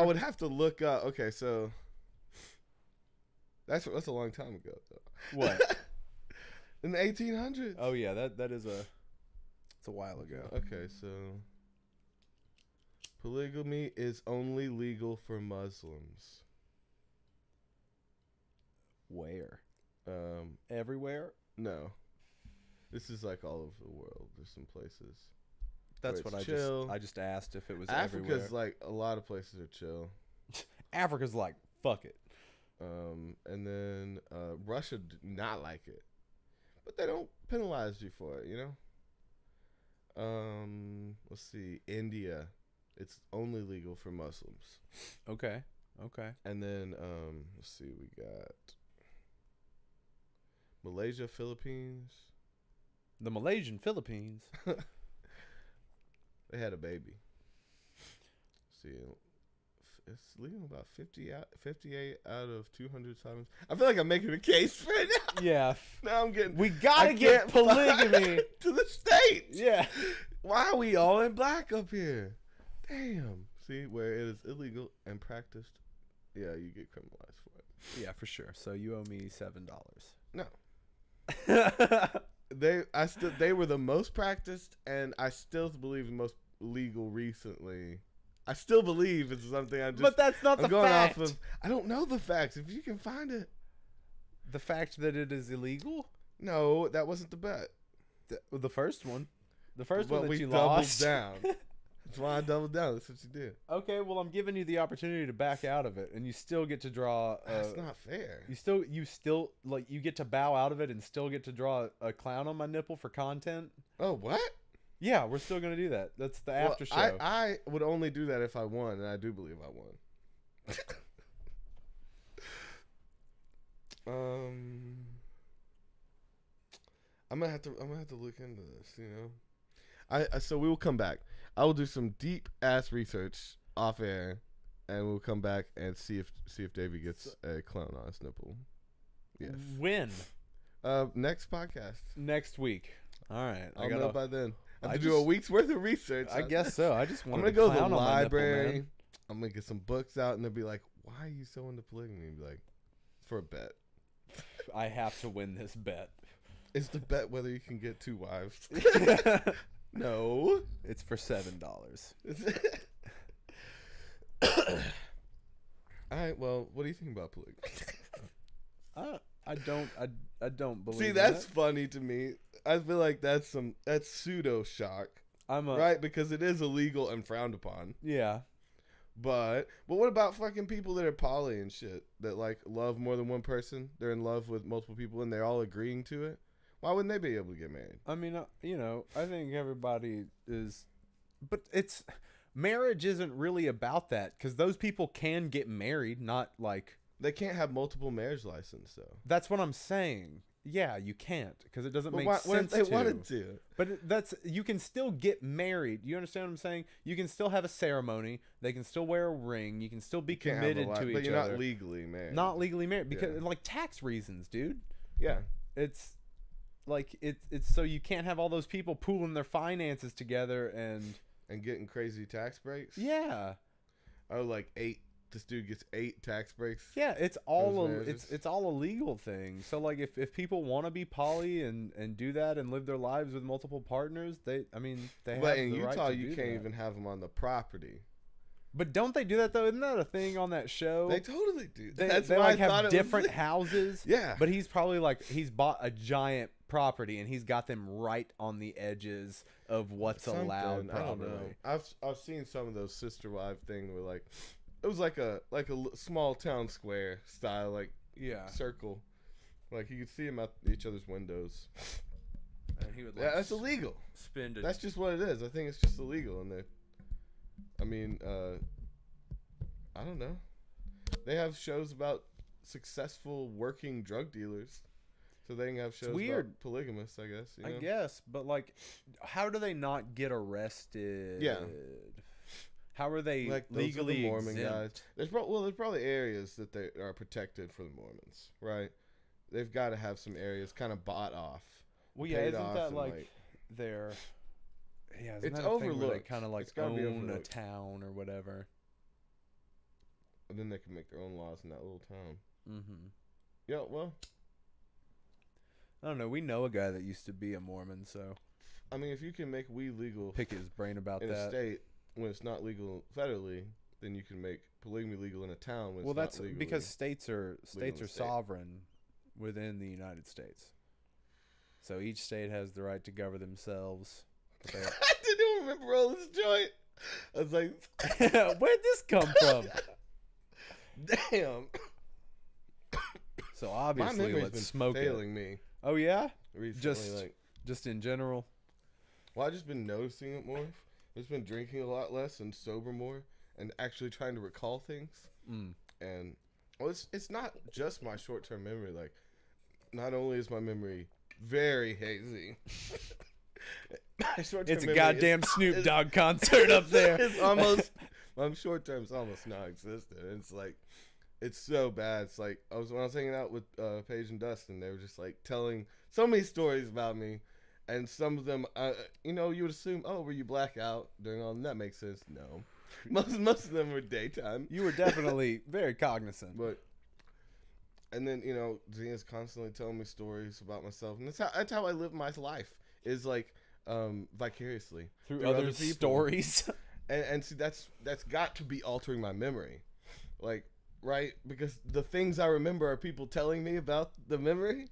[SPEAKER 2] would have to look up. Okay, so that's a long time ago, though.
[SPEAKER 1] What?
[SPEAKER 2] In the 1800s.
[SPEAKER 1] Oh yeah, it's a while ago.
[SPEAKER 2] Okay, so polygamy is only legal for Muslims.
[SPEAKER 1] Where? Everywhere?
[SPEAKER 2] No. This is like all over the world. There's some places.
[SPEAKER 1] That's what I just asked if it was
[SPEAKER 2] Africa's
[SPEAKER 1] everywhere.
[SPEAKER 2] like a lot of places are chill.
[SPEAKER 1] Africa's like fuck it.
[SPEAKER 2] And then Russia did not like it, but they don't penalize you for it, you know. Let's see, India, it's only legal for Muslims.
[SPEAKER 1] Okay.
[SPEAKER 2] And then let's see, we got Malaysia, Philippines.
[SPEAKER 1] The Malaysian Philippines.
[SPEAKER 2] They had a baby. See, it's legal about 58 out of 200 times. I feel like I'm making a case for it now.
[SPEAKER 1] Yeah.
[SPEAKER 2] Now I'm getting.
[SPEAKER 1] We gotta get polygamy
[SPEAKER 2] to the States.
[SPEAKER 1] Yeah.
[SPEAKER 2] Why are we all in black up here? Damn. See, where it is illegal and practiced, yeah, you get criminalized for it.
[SPEAKER 1] Yeah, for sure. So you owe me $7.
[SPEAKER 2] No. They were the most practiced, and I still believe the most legal recently. I still believe it's something
[SPEAKER 1] But that's not the fact.
[SPEAKER 2] I don't know the facts. If you can find it.
[SPEAKER 1] The fact that it is illegal?
[SPEAKER 2] No, that wasn't the bet.
[SPEAKER 1] The first one. The first
[SPEAKER 2] But
[SPEAKER 1] one that
[SPEAKER 2] we
[SPEAKER 1] you
[SPEAKER 2] doubled
[SPEAKER 1] lost.
[SPEAKER 2] down. That's why I doubled down. That's what you did.
[SPEAKER 1] Okay, well, I'm giving you the opportunity to back out of it, and you still get to draw.
[SPEAKER 2] That's not fair.
[SPEAKER 1] You still like you get to bow out of it and still get to draw a clown on my nipple for content.
[SPEAKER 2] Oh, what?
[SPEAKER 1] Yeah, we're still gonna do that. That's the after show.
[SPEAKER 2] I would only do that if I won, and I do believe I won. I'm gonna have to look into this. You know, so we will come back. I will do some deep ass research off air, and we'll come back and see if Davey gets a clown on his nipple. Yes.
[SPEAKER 1] When?
[SPEAKER 2] Next podcast.
[SPEAKER 1] Next week. All right.
[SPEAKER 2] I'll know by then. I have to do
[SPEAKER 1] just-
[SPEAKER 2] a week's worth of research.
[SPEAKER 1] I guess so. I just
[SPEAKER 2] I'm
[SPEAKER 1] want
[SPEAKER 2] gonna
[SPEAKER 1] to
[SPEAKER 2] go to the
[SPEAKER 1] clown on my nipple,
[SPEAKER 2] library.
[SPEAKER 1] man.
[SPEAKER 2] I'm gonna get some books out, and they'll be like, "Why are you so into polygamy?" And be like, "It's for a bet."
[SPEAKER 1] I have to win this bet.
[SPEAKER 2] It's the bet whether you can get 2 wives. No,
[SPEAKER 1] It's for $7.
[SPEAKER 2] All right. Well, what do you think about polygamy?
[SPEAKER 1] I don't believe.
[SPEAKER 2] See, that's funny to me. I feel like that's pseudo shock, right? Because it is illegal and frowned upon.
[SPEAKER 1] Yeah.
[SPEAKER 2] But what about fucking people that are poly and shit that like love more than one person? They're in love with multiple people and they're all agreeing to it. Why wouldn't they be able to get married?
[SPEAKER 1] I mean, you know, I think everybody is, but marriage isn't really about that, because those people can get married, not like.
[SPEAKER 2] They can't have multiple marriage license, though.
[SPEAKER 1] That's what I'm saying. Yeah, you can't, because it doesn't make sense.
[SPEAKER 2] What if they wanted to?
[SPEAKER 1] But you can still get married. You understand what I'm saying? You can still have a ceremony. They can still wear a ring. You can still be committed to each other.
[SPEAKER 2] But you're not legally married.
[SPEAKER 1] Not legally married, because like tax reasons, dude.
[SPEAKER 2] Yeah.
[SPEAKER 1] It's like it's so you can't have all those people pooling their finances together and
[SPEAKER 2] getting crazy tax breaks.
[SPEAKER 1] Yeah.
[SPEAKER 2] Oh, like 8. This dude gets 8 tax breaks.
[SPEAKER 1] Yeah, it's all a legal thing. So like if people want to be poly and do that and live their lives with multiple partners, they have
[SPEAKER 2] in
[SPEAKER 1] the right
[SPEAKER 2] Utah
[SPEAKER 1] to
[SPEAKER 2] you
[SPEAKER 1] do
[SPEAKER 2] can't
[SPEAKER 1] that.
[SPEAKER 2] even have them on the property.
[SPEAKER 1] But don't they do that though? Isn't that a thing on that show?
[SPEAKER 2] They totally do.
[SPEAKER 1] They
[SPEAKER 2] That's
[SPEAKER 1] they
[SPEAKER 2] why
[SPEAKER 1] like
[SPEAKER 2] I thought
[SPEAKER 1] have different houses.
[SPEAKER 2] Yeah.
[SPEAKER 1] But he's probably like he's bought a giant property and he's got them right on the edges of what's allowed. Probably.
[SPEAKER 2] I don't know. I've seen some of those sister wife thing where like it was like a small town square style, like circle, like you could see them out each other's windows.
[SPEAKER 1] And he would like
[SPEAKER 2] that's illegal.
[SPEAKER 1] Spend it.
[SPEAKER 2] That's just what it is. I think it's just illegal, and I mean, I don't know. They have shows about successful working drug dealers, so they can have shows about polygamists, I guess. You know?
[SPEAKER 1] I guess, but like, how do they not get arrested?
[SPEAKER 2] Yeah.
[SPEAKER 1] How are they
[SPEAKER 2] like
[SPEAKER 1] legally
[SPEAKER 2] the Mormon
[SPEAKER 1] exempt?
[SPEAKER 2] guys? There's probably areas that they are protected for the Mormons, right? They've got to have some areas kind of bought off.
[SPEAKER 1] Well, yeah, isn't that like their? Yeah, isn't
[SPEAKER 2] it's
[SPEAKER 1] that a thing
[SPEAKER 2] overlooked.
[SPEAKER 1] where they kind of like own a town or whatever?
[SPEAKER 2] And then they can make their own laws in that little town.
[SPEAKER 1] Mm-hmm.
[SPEAKER 2] Yeah, well,
[SPEAKER 1] I don't know. We know a guy that used to be a Mormon, so
[SPEAKER 2] I mean, if you can make weed legal,
[SPEAKER 1] pick his brain about
[SPEAKER 2] in
[SPEAKER 1] that.
[SPEAKER 2] A state when it's not legal federally, then you can make polygamy legal in a town when it's
[SPEAKER 1] that's
[SPEAKER 2] not legally
[SPEAKER 1] because states are
[SPEAKER 2] state.
[SPEAKER 1] sovereign within the United States. So each state has the right to govern themselves.
[SPEAKER 2] I didn't even remember rolling this joint. I was like,
[SPEAKER 1] where'd this come from?
[SPEAKER 2] Damn.
[SPEAKER 1] So obviously, let's smoke
[SPEAKER 2] failing me.
[SPEAKER 1] Oh yeah,
[SPEAKER 2] recently,
[SPEAKER 1] just in general.
[SPEAKER 2] Well, I've just been noticing it more. I've just been drinking a lot less and sober more, and actually trying to recall things. And well, it's not just my short-term memory. Like, not only is my memory very hazy.
[SPEAKER 1] It's a goddamn Snoop Dogg concert up there.
[SPEAKER 2] It's almost my short term's almost non-existent. It's like it's so bad. It's like when I was hanging out with Paige and Dustin, they were just like telling so many stories about me, and some of them, you would assume, oh, were you blackout during all? And that makes sense. No, most of them were daytime.
[SPEAKER 1] You were definitely very cognizant,
[SPEAKER 2] And then Zena's constantly telling me stories about myself, and that's how I live my life. Is like vicariously
[SPEAKER 1] through other stories.
[SPEAKER 2] and see that's got to be altering my memory, like, right? Because the things I remember are people telling me about the memory,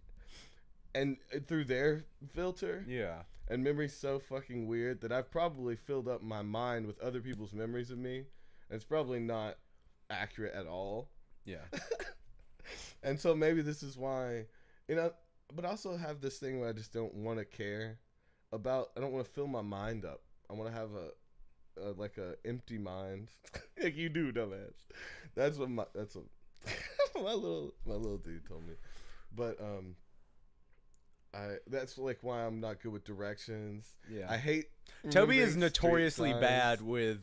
[SPEAKER 2] and through their filter.
[SPEAKER 1] Yeah.
[SPEAKER 2] And memory's so fucking weird that I've probably filled up my mind with other people's memories of me, and it's probably not accurate at all.
[SPEAKER 1] Yeah.
[SPEAKER 2] And so maybe this is why, but I also have this thing where I just don't want to care about. I don't want to fill my mind up. I want to have a empty mind, like you do, dumbass. That's what my little dude told me. But that's like why I'm not good with directions.
[SPEAKER 1] Yeah,
[SPEAKER 2] I hate.
[SPEAKER 1] Toby is notoriously bad with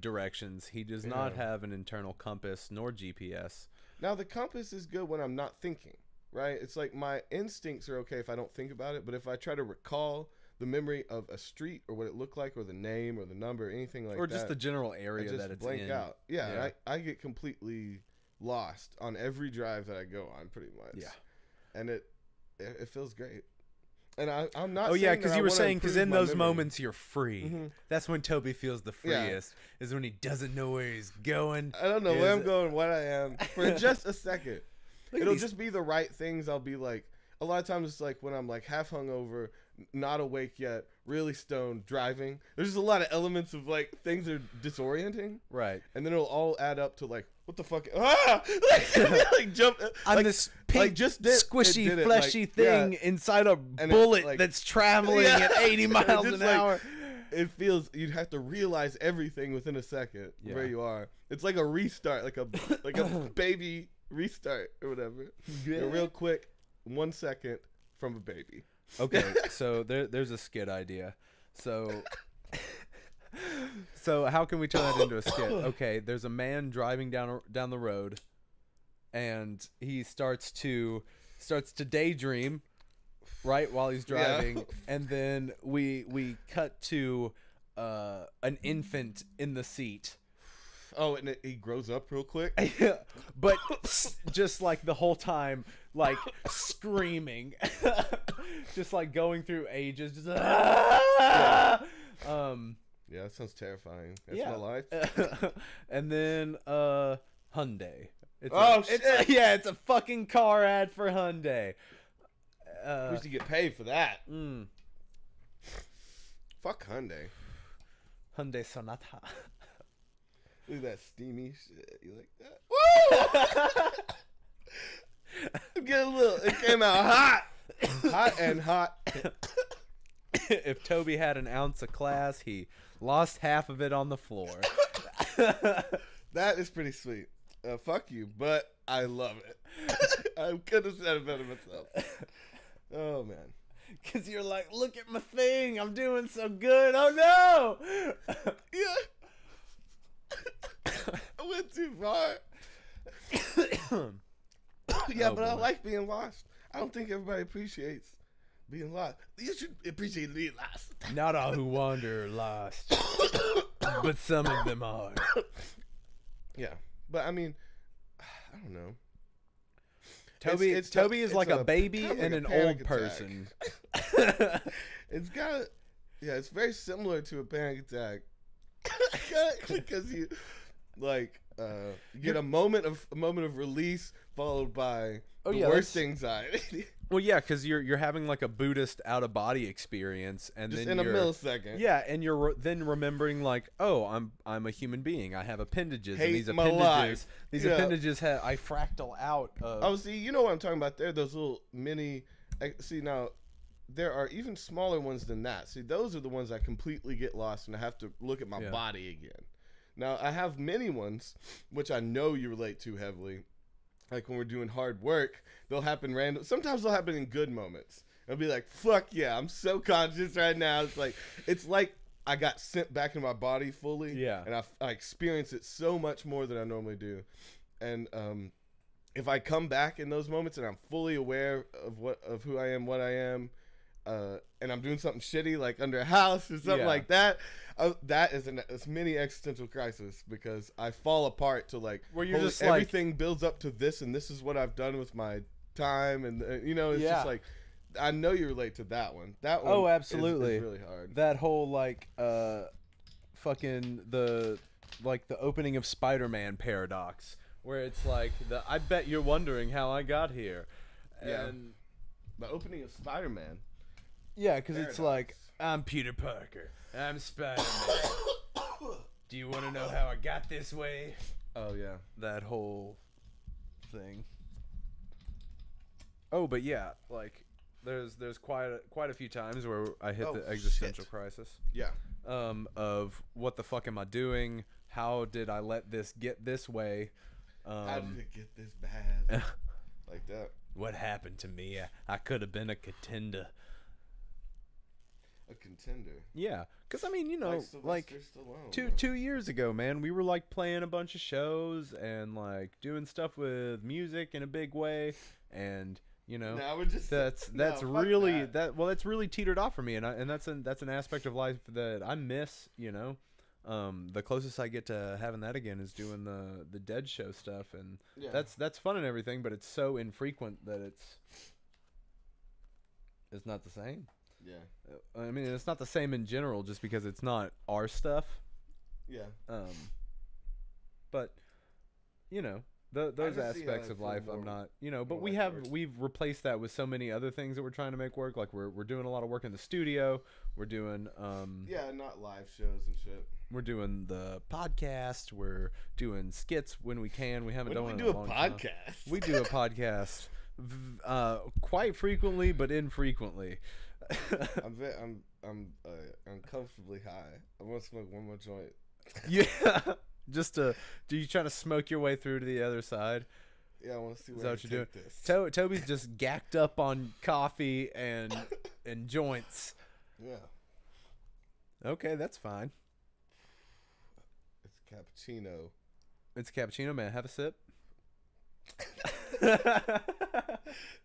[SPEAKER 1] directions. He does not have an internal compass nor GPS.
[SPEAKER 2] Now the compass is good when I'm not thinking. Right? It's like my instincts are okay if I don't think about it, but if I try to recall the memory of a street or what it looked like or the name or the number or anything like that,
[SPEAKER 1] or just the general area that it's
[SPEAKER 2] blank
[SPEAKER 1] in.
[SPEAKER 2] out. Yeah. I get completely lost on every drive that I go on, pretty much.
[SPEAKER 1] Yeah,
[SPEAKER 2] and it feels great. And I'm not.
[SPEAKER 1] Oh yeah, because you were saying because in those moments you're free.
[SPEAKER 2] Mm-hmm.
[SPEAKER 1] That's when Toby feels the freest. Yeah. Is when he doesn't know where he's going.
[SPEAKER 2] I don't know where I'm going, what I am for just a second. It'll just be the right things. I'll be like, a lot of times it's like when I'm like half hungover not awake yet, really stoned, driving. There's just a lot of elements of like things that are disorienting,
[SPEAKER 1] Right.
[SPEAKER 2] and then it'll all add up to like, what the fuck? Ah! Like jump.
[SPEAKER 1] I'm
[SPEAKER 2] like,
[SPEAKER 1] this pink,
[SPEAKER 2] squishy,
[SPEAKER 1] fleshy thing inside a bullet that's traveling at 80 miles an hour.
[SPEAKER 2] It feels you'd have to realize everything within a second where you are. It's like a restart, like a baby restart or whatever. You're real quick, 1 second from a baby.
[SPEAKER 1] Okay, so there's a skit idea. So how can we turn that into a skit? Okay, there's a man driving down the road, and he starts to daydream, right, while he's driving, and then we cut to an infant in the seat.
[SPEAKER 2] Oh, and he grows up real quick.
[SPEAKER 1] But just like the whole time, like screaming, just like going through ages. Just,
[SPEAKER 2] yeah, that sounds terrifying. That's my life.
[SPEAKER 1] And then Hyundai. It's
[SPEAKER 2] shit.
[SPEAKER 1] It's a fucking car ad for Hyundai.
[SPEAKER 2] We should get paid for that. Fuck Hyundai.
[SPEAKER 1] Hyundai Sonata.
[SPEAKER 2] Look at that steamy shit. You like that? Woo! Get a little. It came out hot. Hot and hot.
[SPEAKER 1] If Toby had an ounce of class, he lost half of it on the floor.
[SPEAKER 2] That is pretty sweet. Fuck you, but I love it. I could have said it better myself. Oh, man.
[SPEAKER 1] Because you're like, look at my thing. I'm doing so good. Oh, no.
[SPEAKER 2] Yeah. I went too far. But I like being lost. I don't think everybody appreciates being lost. You should appreciate being lost.
[SPEAKER 1] Not all who wander are lost, but some of them are.
[SPEAKER 2] Yeah, but I mean, I don't know.
[SPEAKER 1] Toby is like a baby and an old person.
[SPEAKER 2] It's got, it's very similar to a panic attack because you get a moment of release followed by the worst anxiety.
[SPEAKER 1] Well, yeah, because you're having like a Buddhist out of body experience, and
[SPEAKER 2] just
[SPEAKER 1] then
[SPEAKER 2] in a millisecond.
[SPEAKER 1] Yeah, and you're then remembering like, oh, I'm a human being. I have appendages, and these appendages I fractal out of.
[SPEAKER 2] Oh, see, you know what I'm talking about there? Those little mini. See, now there are even smaller ones than that. See, those are the ones I completely get lost, and I have to look at my body again. Now I have many ones which I know you relate to heavily. Like when we're doing hard work, they'll happen random. Sometimes they'll happen in good moments. I'll be like, fuck yeah, I'm so conscious right now. It's like I got sent back in my body fully.
[SPEAKER 1] Yeah.
[SPEAKER 2] And I experience it so much more than I normally do. And if I come back in those moments and I'm fully aware of who I am, what I am, and I'm doing something shitty like under a house or something like that, that is a mini existential crisis because I fall apart to like
[SPEAKER 1] where you're just
[SPEAKER 2] everything like, builds up to this and this is what I've done with my time and it's just like I know you relate to that one. That one
[SPEAKER 1] absolutely
[SPEAKER 2] is really hard.
[SPEAKER 1] That whole like fucking the opening of Spider-Man paradox where it's like I bet you're wondering how I got here. And
[SPEAKER 2] the opening of Spider-Man.
[SPEAKER 1] Yeah, because it's like, I'm Peter Parker. I'm Spider-Man. Do you want to know how I got this way?
[SPEAKER 2] Oh, yeah.
[SPEAKER 1] That whole thing. Oh, but yeah, like, there's quite a few times where I hit the existential crisis.
[SPEAKER 2] Yeah.
[SPEAKER 1] Of what the fuck am I doing? How did I let this get this way?
[SPEAKER 2] How did it get this bad? Like that.
[SPEAKER 1] What happened to me? I could have been a contender.
[SPEAKER 2] A contender.
[SPEAKER 1] Yeah, because I mean, like 2 years ago, man, we were like playing a bunch of shows and like doing stuff with music in a big way, and
[SPEAKER 2] now we're just
[SPEAKER 1] that's really that's really teetered off for me, and that's an aspect of life that I miss. The closest I get to having that again is doing the Dead show stuff, and that's fun and everything, but it's so infrequent that it's not the same.
[SPEAKER 2] Yeah.
[SPEAKER 1] I mean, it's not the same in general just because it's not our stuff.
[SPEAKER 2] Yeah.
[SPEAKER 1] But, those
[SPEAKER 2] can see how
[SPEAKER 1] aspects
[SPEAKER 2] I
[SPEAKER 1] of
[SPEAKER 2] feel
[SPEAKER 1] life,
[SPEAKER 2] more-
[SPEAKER 1] I'm not, but
[SPEAKER 2] more
[SPEAKER 1] we
[SPEAKER 2] like
[SPEAKER 1] have
[SPEAKER 2] work.
[SPEAKER 1] we've replaced that with so many other things that we're trying to make work. Like we're doing a lot of work in the studio. We're doing
[SPEAKER 2] Yeah, not live shows and shit.
[SPEAKER 1] we're doing the podcast. We're doing skits when we can. We haven't
[SPEAKER 2] When
[SPEAKER 1] done
[SPEAKER 2] do
[SPEAKER 1] one
[SPEAKER 2] we
[SPEAKER 1] in
[SPEAKER 2] do
[SPEAKER 1] a
[SPEAKER 2] a
[SPEAKER 1] long time.
[SPEAKER 2] podcast?
[SPEAKER 1] We do a podcast quite frequently, but infrequently.
[SPEAKER 2] I'm uncomfortably high. I want to smoke one more joint.
[SPEAKER 1] Yeah, just do you trying to smoke your way through to the other side?
[SPEAKER 2] Yeah, I want to see
[SPEAKER 1] Is
[SPEAKER 2] where
[SPEAKER 1] that
[SPEAKER 2] I
[SPEAKER 1] what you're
[SPEAKER 2] take this.
[SPEAKER 1] Toby's just gacked up on coffee and joints.
[SPEAKER 2] Yeah,
[SPEAKER 1] Okay, that's fine.
[SPEAKER 2] it's cappuccino.
[SPEAKER 1] It's cappuccino, man. Have a sip.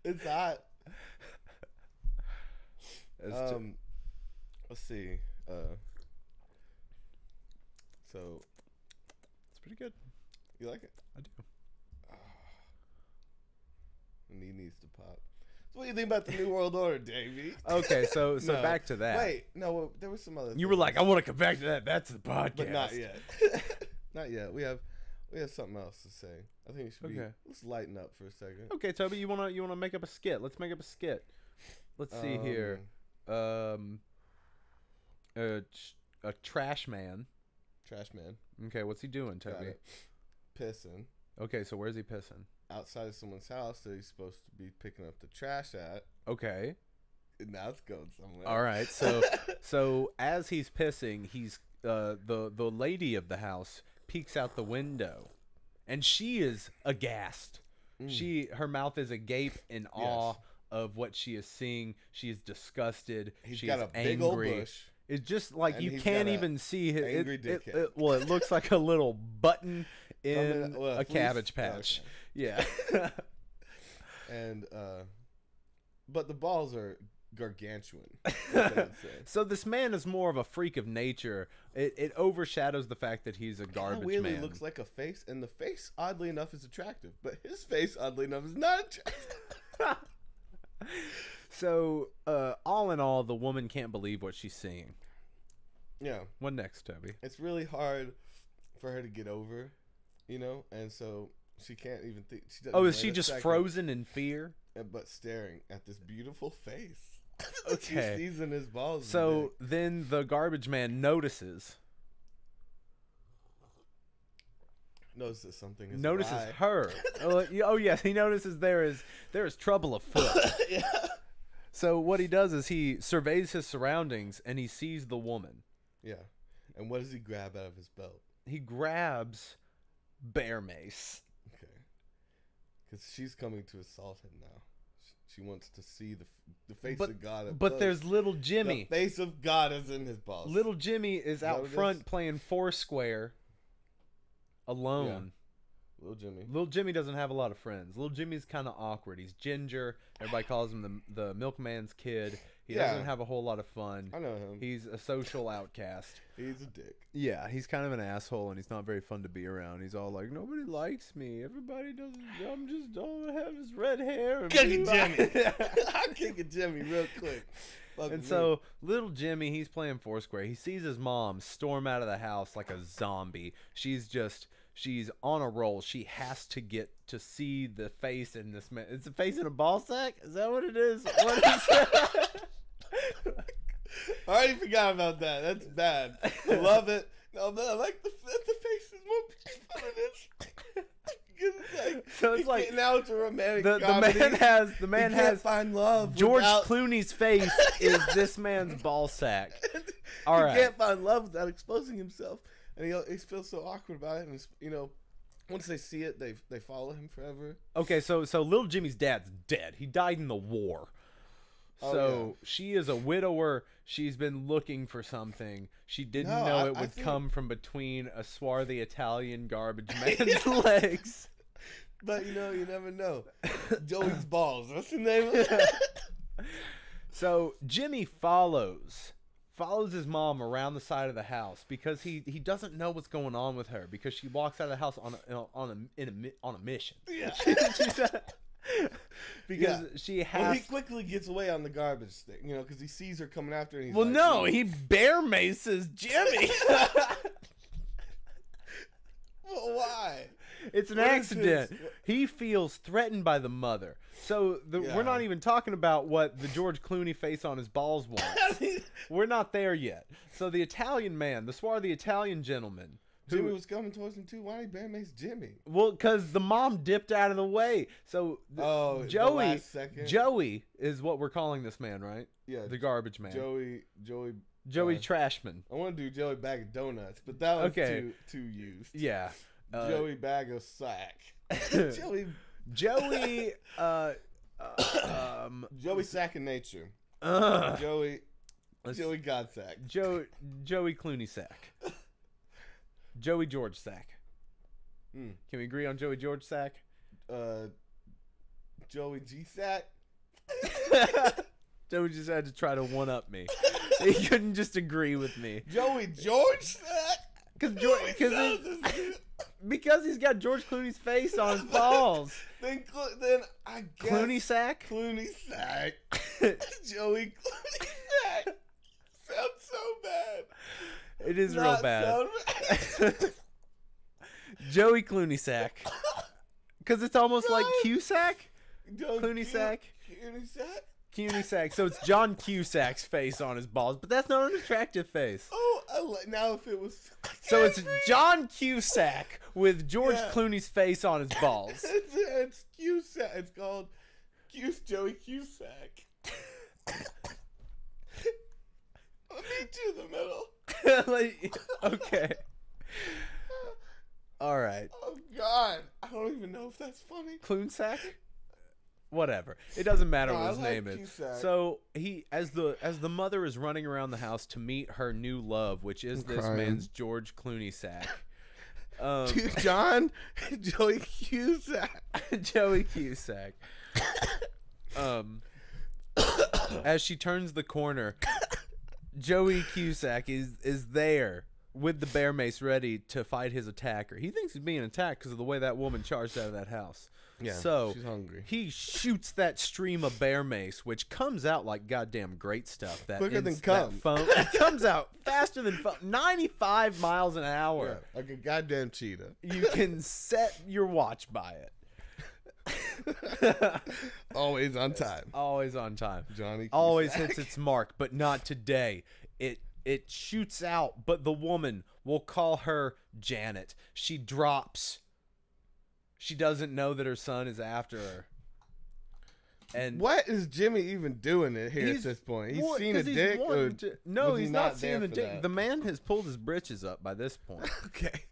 [SPEAKER 2] It's hot.
[SPEAKER 1] It's
[SPEAKER 2] Let's see. So
[SPEAKER 1] it's pretty good.
[SPEAKER 2] you like it?
[SPEAKER 1] I do.
[SPEAKER 2] Knee needs to pop. So what do you think about the New World Order, Davey?
[SPEAKER 1] Okay, so
[SPEAKER 2] No.
[SPEAKER 1] back to that.
[SPEAKER 2] Wait, no, there was some other.
[SPEAKER 1] You were
[SPEAKER 2] things.
[SPEAKER 1] like, I want to come back to that. That's the podcast.
[SPEAKER 2] but not yet. Not yet. We have something else to say. I think it should be.
[SPEAKER 1] Okay.
[SPEAKER 2] Let's lighten up for a second.
[SPEAKER 1] Okay, Toby, you wanna make up a skit? Let's make up a skit. Let's see here. A trash man.
[SPEAKER 2] Trash man.
[SPEAKER 1] Okay, what's he doing,
[SPEAKER 2] Got
[SPEAKER 1] Toby?
[SPEAKER 2] it. Pissing
[SPEAKER 1] Okay, so where's he pissing?
[SPEAKER 2] outside of someone's house that he's supposed to be picking up the trash at.
[SPEAKER 1] Okay.
[SPEAKER 2] And now it's going somewhere.
[SPEAKER 1] All right. So as he's pissing, he's the lady of the house peeks out the window, and she is aghast. Her mouth is agape in awe of what she is seeing. She is disgusted.
[SPEAKER 2] He's
[SPEAKER 1] She
[SPEAKER 2] got
[SPEAKER 1] is
[SPEAKER 2] a big old
[SPEAKER 1] angry.
[SPEAKER 2] bush.
[SPEAKER 1] It's just like
[SPEAKER 2] And
[SPEAKER 1] you
[SPEAKER 2] he's
[SPEAKER 1] can't
[SPEAKER 2] got a
[SPEAKER 1] even see it.
[SPEAKER 2] angry dickhead.
[SPEAKER 1] Well, it looks like a little button in
[SPEAKER 2] Well,
[SPEAKER 1] a
[SPEAKER 2] fleece-
[SPEAKER 1] cabbage patch.
[SPEAKER 2] okay.
[SPEAKER 1] Yeah.
[SPEAKER 2] And but the balls are gargantuan. That's what I'd say.
[SPEAKER 1] So this man is more of a freak of nature. It overshadows the fact that he's a
[SPEAKER 2] Kinda
[SPEAKER 1] garbage
[SPEAKER 2] weirdly
[SPEAKER 1] man.
[SPEAKER 2] looks like a face, and the face, oddly enough, is attractive. But his face, oddly enough, is not attractive.
[SPEAKER 1] So, all in all, the woman can't believe what she's seeing.
[SPEAKER 2] Yeah,
[SPEAKER 1] What next, Toby?
[SPEAKER 2] it's really hard for her to get over, and so she can't even think. She doesn't
[SPEAKER 1] Oh, is
[SPEAKER 2] wait
[SPEAKER 1] she
[SPEAKER 2] a
[SPEAKER 1] just
[SPEAKER 2] second,
[SPEAKER 1] frozen in fear?
[SPEAKER 2] But staring at this beautiful face.
[SPEAKER 1] Okay.
[SPEAKER 2] She sees in his balls. and
[SPEAKER 1] So
[SPEAKER 2] dick.
[SPEAKER 1] then the garbage man notices
[SPEAKER 2] Notices something is
[SPEAKER 1] notices
[SPEAKER 2] awry.
[SPEAKER 1] her. Oh yes, he notices there is trouble afoot.
[SPEAKER 2] Yeah.
[SPEAKER 1] So what he does is he surveys his surroundings and he sees the woman.
[SPEAKER 2] Yeah. And what does he grab out of his belt?
[SPEAKER 1] He grabs bear mace.
[SPEAKER 2] Okay. Because she's coming to assault him now. She wants to see the face of God. up
[SPEAKER 1] But
[SPEAKER 2] close.
[SPEAKER 1] there's little Jimmy.
[SPEAKER 2] The face of God is in his balls.
[SPEAKER 1] Little Jimmy is
[SPEAKER 2] that
[SPEAKER 1] out
[SPEAKER 2] what it
[SPEAKER 1] front
[SPEAKER 2] is?
[SPEAKER 1] playing Foursquare alone.
[SPEAKER 2] Little Jimmy.
[SPEAKER 1] Little Jimmy doesn't have a lot of friends. Little Jimmy's kind of awkward. He's ginger. Everybody calls him the milkman's kid. He
[SPEAKER 2] Yeah.
[SPEAKER 1] doesn't have a whole lot of fun.
[SPEAKER 2] I know him.
[SPEAKER 1] He's a social outcast.
[SPEAKER 2] He's a dick.
[SPEAKER 1] Yeah, he's kind of an asshole, and he's not very fun to be around. He's all like, nobody likes me. Everybody doesn't. I'm just all I have is red hair. And
[SPEAKER 2] Kick it,
[SPEAKER 1] blue
[SPEAKER 2] Jimmy.
[SPEAKER 1] eyes."
[SPEAKER 2] I'll kick it, Jimmy, real quick. Fuck
[SPEAKER 1] And
[SPEAKER 2] me.
[SPEAKER 1] so little Jimmy, he's playing Foursquare. He sees his mom storm out of the house like a zombie. She's on a roll. She has to get to see the face in this man. It's a face in a ball sack? Is that what it is? What is that?
[SPEAKER 2] I already forgot about that. That's bad. I love it. No, but I like the face is more beautiful than this.
[SPEAKER 1] So it's like
[SPEAKER 2] now it's a romantic
[SPEAKER 1] the
[SPEAKER 2] comedy.
[SPEAKER 1] the man
[SPEAKER 2] He
[SPEAKER 1] has
[SPEAKER 2] can't find love.
[SPEAKER 1] George
[SPEAKER 2] without,
[SPEAKER 1] Clooney's face is this man's ball sack. All
[SPEAKER 2] he
[SPEAKER 1] right.
[SPEAKER 2] can't find love without exposing himself, and he feels so awkward about it. And once they see it, they follow him forever.
[SPEAKER 1] Okay, so little Jimmy's dad's dead. He died in the war.
[SPEAKER 2] Oh,
[SPEAKER 1] So she is a widower. She's been looking for something. She didn't
[SPEAKER 2] No,
[SPEAKER 1] know
[SPEAKER 2] I
[SPEAKER 1] it would
[SPEAKER 2] think-
[SPEAKER 1] come from between a swarthy Italian garbage man's legs.
[SPEAKER 2] But you never know. Joey's balls. What's the name of it?
[SPEAKER 1] So Jimmy follows his mom around the side of the house because he doesn't know what's going on with her because she walks out of the house on a mission.
[SPEAKER 2] Yeah.
[SPEAKER 1] Because
[SPEAKER 2] Yeah.
[SPEAKER 1] she
[SPEAKER 2] Well,
[SPEAKER 1] has.
[SPEAKER 2] he quickly gets away on the garbage thing, because he sees her coming after, and he's
[SPEAKER 1] Well,
[SPEAKER 2] like,
[SPEAKER 1] no, he bear maces Jimmy.
[SPEAKER 2] Well, why?
[SPEAKER 1] It's an
[SPEAKER 2] What is
[SPEAKER 1] accident.
[SPEAKER 2] this?
[SPEAKER 1] He feels threatened by the mother. So we're not even talking about what the George Clooney face on his balls wants. We're not there yet. So the Italian man, the swarthy Italian gentleman.
[SPEAKER 2] Jimmy was coming towards him too. Why did Bear Mace Jimmy?
[SPEAKER 1] Well, because the mom dipped out of the way. So
[SPEAKER 2] the
[SPEAKER 1] Joey,
[SPEAKER 2] last second.
[SPEAKER 1] Joey is what we're calling this man, right?
[SPEAKER 2] Yeah,
[SPEAKER 1] The garbage man.
[SPEAKER 2] Joey
[SPEAKER 1] Trashman.
[SPEAKER 2] I want to do Joey Bag of Donuts, but that was too used.
[SPEAKER 1] Yeah.
[SPEAKER 2] Joey Bag of Sack. Joey
[SPEAKER 1] Joey
[SPEAKER 2] Sack in Nature. Joey Godsack.
[SPEAKER 1] Joey Clooney Sack. Joey George Sack. Can we agree on Joey George Sack?
[SPEAKER 2] Joey G Sack.
[SPEAKER 1] Joey just had to try to one up me. He couldn't just agree with me.
[SPEAKER 2] Joey George Sack.
[SPEAKER 1] Because he's got George Clooney's face on his balls.
[SPEAKER 2] Then I guess
[SPEAKER 1] Clooney Sack.
[SPEAKER 2] Clooney Sack. Joey Clooney Sack. Sounds so bad.
[SPEAKER 1] It is real bad. Joey Clooney Sack. Because it's almost like Cusack. Clooney Sack.
[SPEAKER 2] Clooney Sack.
[SPEAKER 1] Clooney Sack. So it's John Cusack's face on his balls, but that's not an attractive face.
[SPEAKER 2] Oh, now if it was.
[SPEAKER 1] So it's John Cusack with George Clooney's face on his balls.
[SPEAKER 2] It's Cusack. It's called Joey Cusack. Let me to the middle.
[SPEAKER 1] Okay. All right.
[SPEAKER 2] Oh God, I don't even know if that's funny.
[SPEAKER 1] Clunesack? Whatever. It doesn't matter
[SPEAKER 2] No,
[SPEAKER 1] what his
[SPEAKER 2] I like
[SPEAKER 1] name is.
[SPEAKER 2] Cusack.
[SPEAKER 1] So he, as the mother is running around the house to meet her new love, which is this man's George Clooney sack.
[SPEAKER 2] Joey Cusack.
[SPEAKER 1] Joey Cusack. As she turns the corner, Joey Cusack is there with the bear mace ready to fight his attacker. He thinks he's being attacked because of the way that woman charged out of that house.
[SPEAKER 2] Yeah,
[SPEAKER 1] so
[SPEAKER 2] she's hungry.
[SPEAKER 1] He shoots that stream of bear mace, which comes out like goddamn great stuff. That
[SPEAKER 2] Quicker than cum.
[SPEAKER 1] It comes out faster than 95 miles an hour.
[SPEAKER 2] Yeah, like a goddamn cheetah.
[SPEAKER 1] You can set your watch by it.
[SPEAKER 2] Always on time.
[SPEAKER 1] Always on time.
[SPEAKER 2] Johnny Cusack.
[SPEAKER 1] Always hits its mark, but not today. It shoots out, but the woman, we'll call her Janet. She drops. She doesn't know that her son is after her. And
[SPEAKER 2] what is Jimmy even doing here at this point? He's seen a dick?
[SPEAKER 1] No, he's not seeing a dick. The man has pulled his britches up by this point.
[SPEAKER 2] Okay.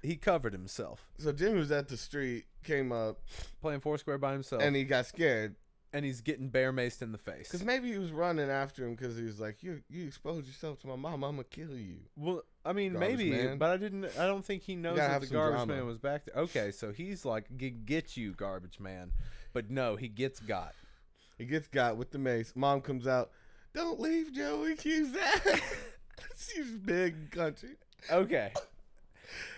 [SPEAKER 1] He covered himself.
[SPEAKER 2] So Jimmy was at the street, came up.
[SPEAKER 1] Playing Foursquare by himself.
[SPEAKER 2] And he got scared.
[SPEAKER 1] And he's getting bear maced in the face.
[SPEAKER 2] Because maybe he was running after him because he was like, you exposed yourself to my mom, I'm going to kill you.
[SPEAKER 1] Well, I mean,
[SPEAKER 2] Garbage
[SPEAKER 1] maybe,
[SPEAKER 2] man.
[SPEAKER 1] but I don't think he knows that the garbage
[SPEAKER 2] drama.
[SPEAKER 1] man was back there. Okay, so he's like, get you, garbage man. But no, he gets got.
[SPEAKER 2] He gets got with the mace. Mom comes out, don't leave Joey Cusack. She's big and country.
[SPEAKER 1] Okay.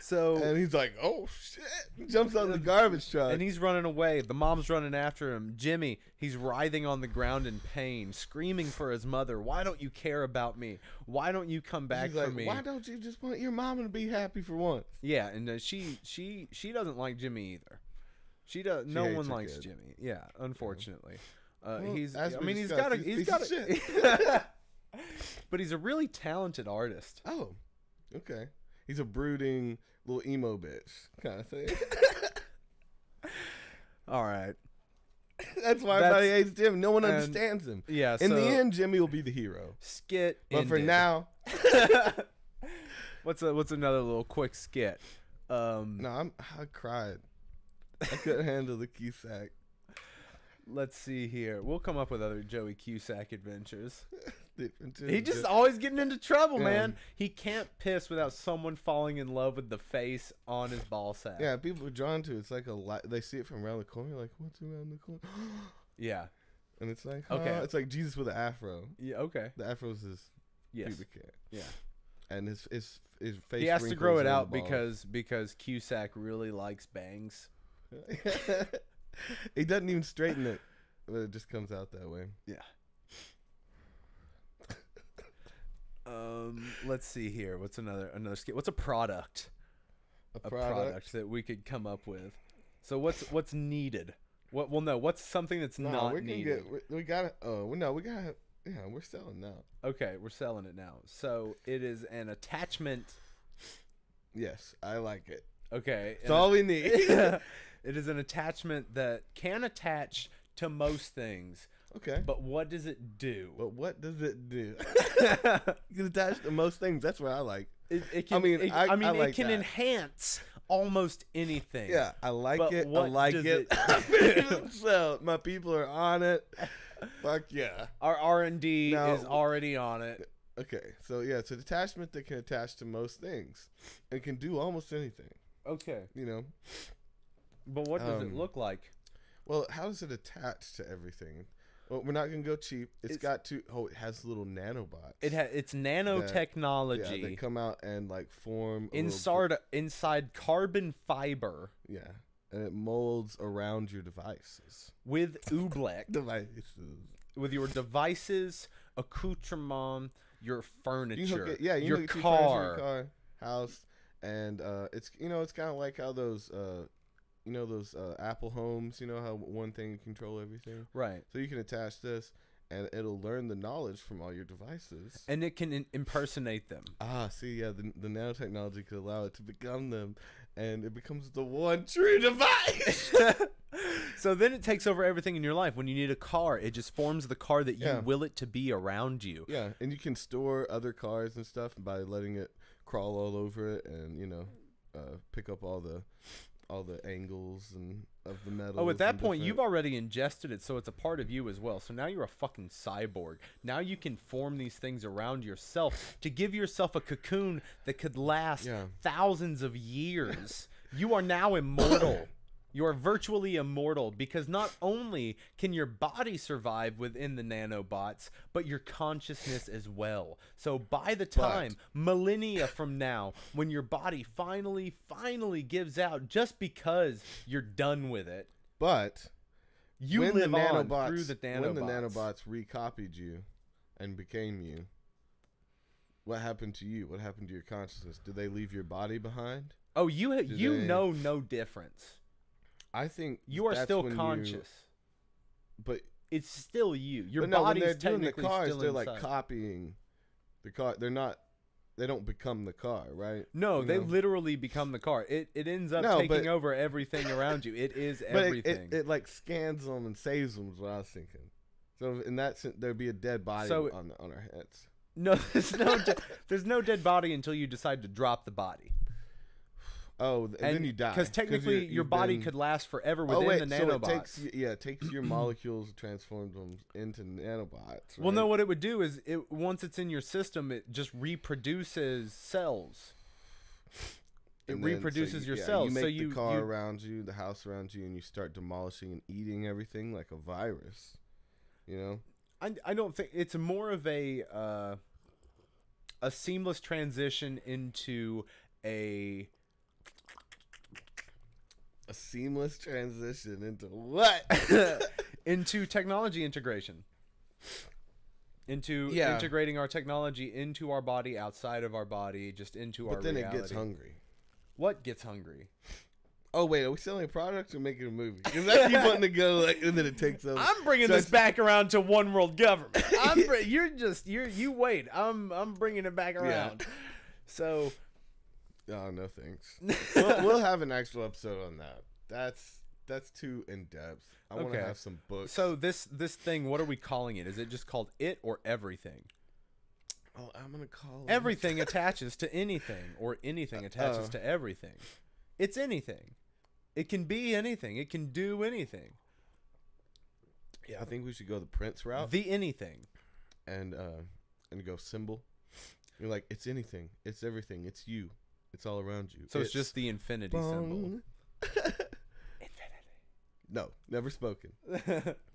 [SPEAKER 1] So
[SPEAKER 2] and he's like, oh shit. He jumps out of the garbage truck.
[SPEAKER 1] And he's running away. The mom's running after him. Jimmy, he's writhing on the ground in pain, screaming for his mother. Why don't you care about me? Why don't you come back for me?
[SPEAKER 2] Why don't you just want your mama to be happy for once?
[SPEAKER 1] Yeah, and she doesn't like Jimmy either. She does. No one likes Jimmy. Yeah, unfortunately.
[SPEAKER 2] Well,
[SPEAKER 1] he's got but he's a really talented artist.
[SPEAKER 2] Oh, okay. He's a brooding little emo bitch kind of thing.
[SPEAKER 1] All right.
[SPEAKER 2] That's why everybody hates Jimmy. No one understands him.
[SPEAKER 1] Yeah.
[SPEAKER 2] In the end, Jimmy will be the hero.
[SPEAKER 1] Skit.
[SPEAKER 2] But for now,
[SPEAKER 1] what's another little quick skit?
[SPEAKER 2] No, I cried. I couldn't handle the Cusack.
[SPEAKER 1] Let's see here. We'll come up with other Joey Cusack adventures.
[SPEAKER 2] He
[SPEAKER 1] just always getting into trouble, man. He can't piss without someone falling in love with the face on his ball sack.
[SPEAKER 2] Yeah, people are drawn to it. It's like they see it from around the corner, like, what's around the corner?
[SPEAKER 1] Yeah.
[SPEAKER 2] And it's like,
[SPEAKER 1] okay.
[SPEAKER 2] It's like Jesus with an afro.
[SPEAKER 1] Yeah, okay.
[SPEAKER 2] The afro's his pubic hair.
[SPEAKER 1] Yeah.
[SPEAKER 2] And his face.
[SPEAKER 1] He has to grow it out because Cusack really likes bangs.
[SPEAKER 2] He doesn't even straighten it, but it just comes out that way.
[SPEAKER 1] Yeah. Let's see here. What's another skit? What's a product? a product that we could come up with. So what's needed? What's something that's not needed?
[SPEAKER 2] We got it. Oh, no, we got it. Yeah, we're selling now.
[SPEAKER 1] Okay, we're selling it now. So it is an attachment.
[SPEAKER 2] Yes, I like it.
[SPEAKER 1] Okay.
[SPEAKER 2] That's all we need.
[SPEAKER 1] It is an attachment that can attach to most things.
[SPEAKER 2] Okay.
[SPEAKER 1] But what does it do?
[SPEAKER 2] You can attach to most things. That's what I like.
[SPEAKER 1] It can, it can enhance almost anything.
[SPEAKER 2] Yeah, I like it.
[SPEAKER 1] What
[SPEAKER 2] I like
[SPEAKER 1] does
[SPEAKER 2] it. So my people are on it. Fuck yeah.
[SPEAKER 1] Our R&D is already on it.
[SPEAKER 2] Okay, so yeah, it's an attachment that can attach to most things. It can do almost anything.
[SPEAKER 1] Okay.
[SPEAKER 2] You know.
[SPEAKER 1] But what does it look like?
[SPEAKER 2] Well, how does it attach to everything? Well, we're not gonna go cheap. It has little nanobots.
[SPEAKER 1] It's nanotechnology.
[SPEAKER 2] They come out and like form
[SPEAKER 1] inside carbon fiber.
[SPEAKER 2] Yeah, and it molds around your devices
[SPEAKER 1] with oobleck
[SPEAKER 2] devices.
[SPEAKER 1] With your devices, accoutrement, your furniture,
[SPEAKER 2] your
[SPEAKER 1] car.
[SPEAKER 2] Car, house, and it's kind of like how those Apple homes, how one thing can control everything.
[SPEAKER 1] Right.
[SPEAKER 2] So you can attach this, and it'll learn the knowledge from all your devices.
[SPEAKER 1] And it can impersonate them.
[SPEAKER 2] See, yeah, the nanotechnology could allow it to become them, and it becomes the one true device.
[SPEAKER 1] So then it takes over everything in your life. When you need a car, it just forms the car that you will it to be around you.
[SPEAKER 2] Yeah, and you can store other cars and stuff by letting it crawl all over it, and pick up all the angles and of the metal.
[SPEAKER 1] Oh, at that point, you've already ingested it, so it's a part of you as well. So now you're a fucking cyborg. Now you can form these things around yourself to give yourself a cocoon that could last thousands of years. You are now immortal. You are virtually immortal because not only can your body survive within the nanobots, but your consciousness as well. So by the time, millennia from now, when your body finally gives out just because you're done with it,
[SPEAKER 2] but
[SPEAKER 1] you live on through the nanobots.
[SPEAKER 2] When the nanobots recopied you and became you, what happened to you? What happened to your consciousness? Did they leave your body behind?
[SPEAKER 1] Oh, you know no difference.
[SPEAKER 2] I think
[SPEAKER 1] you are still conscious,
[SPEAKER 2] but
[SPEAKER 1] it's still you. Your body's technically
[SPEAKER 2] cars,
[SPEAKER 1] still
[SPEAKER 2] they're
[SPEAKER 1] inside.
[SPEAKER 2] like copying the car. They don't become the car, right?
[SPEAKER 1] No, they literally become the car. It ends up taking over everything around you. It is everything.
[SPEAKER 2] It like scans them and saves them. Is what I was thinking. So in that sense, there'd be a dead body on our heads.
[SPEAKER 1] No, there's no dead body until you decide to drop the body.
[SPEAKER 2] Oh, and then you die.
[SPEAKER 1] Because technically, your body could last forever within the nanobots.
[SPEAKER 2] It takes your molecules, transforms them into nanobots. Right?
[SPEAKER 1] Well, no, what it would do is, once it's in your system, it just reproduces cells. It reproduces your cells.
[SPEAKER 2] You make the car around you, the house around you, and you start demolishing and eating everything like a virus.
[SPEAKER 1] I don't think it's more of a seamless transition into a
[SPEAKER 2] seamless transition into what?
[SPEAKER 1] Into technology integration. Into integrating our technology into our body, outside of our body, just into our reality.
[SPEAKER 2] But then it gets hungry.
[SPEAKER 1] What gets hungry?
[SPEAKER 2] Oh, wait, are we selling a product or making a movie? Because I keep wanting to go, and then it takes over.
[SPEAKER 1] I'm bringing this back around to one world government. You wait. I'm bringing it back around. Yeah. So...
[SPEAKER 2] Oh, no thanks. We'll have an actual episode on that. That's too in depth. I want to have some books.
[SPEAKER 1] So this thing, what are we calling it? Is it just called It or Everything?
[SPEAKER 2] Oh, I'm gonna call it
[SPEAKER 1] Everything attaches to anything, or anything attaches to everything. It's anything. It can be anything. It can do anything.
[SPEAKER 2] Yeah, I think we should go the Prince route.
[SPEAKER 1] The anything.
[SPEAKER 2] And go symbol. You're like, it's anything. It's everything. It's you. It's all around you.
[SPEAKER 1] So it's just the infinity symbol.
[SPEAKER 2] Infinity. No, never spoken.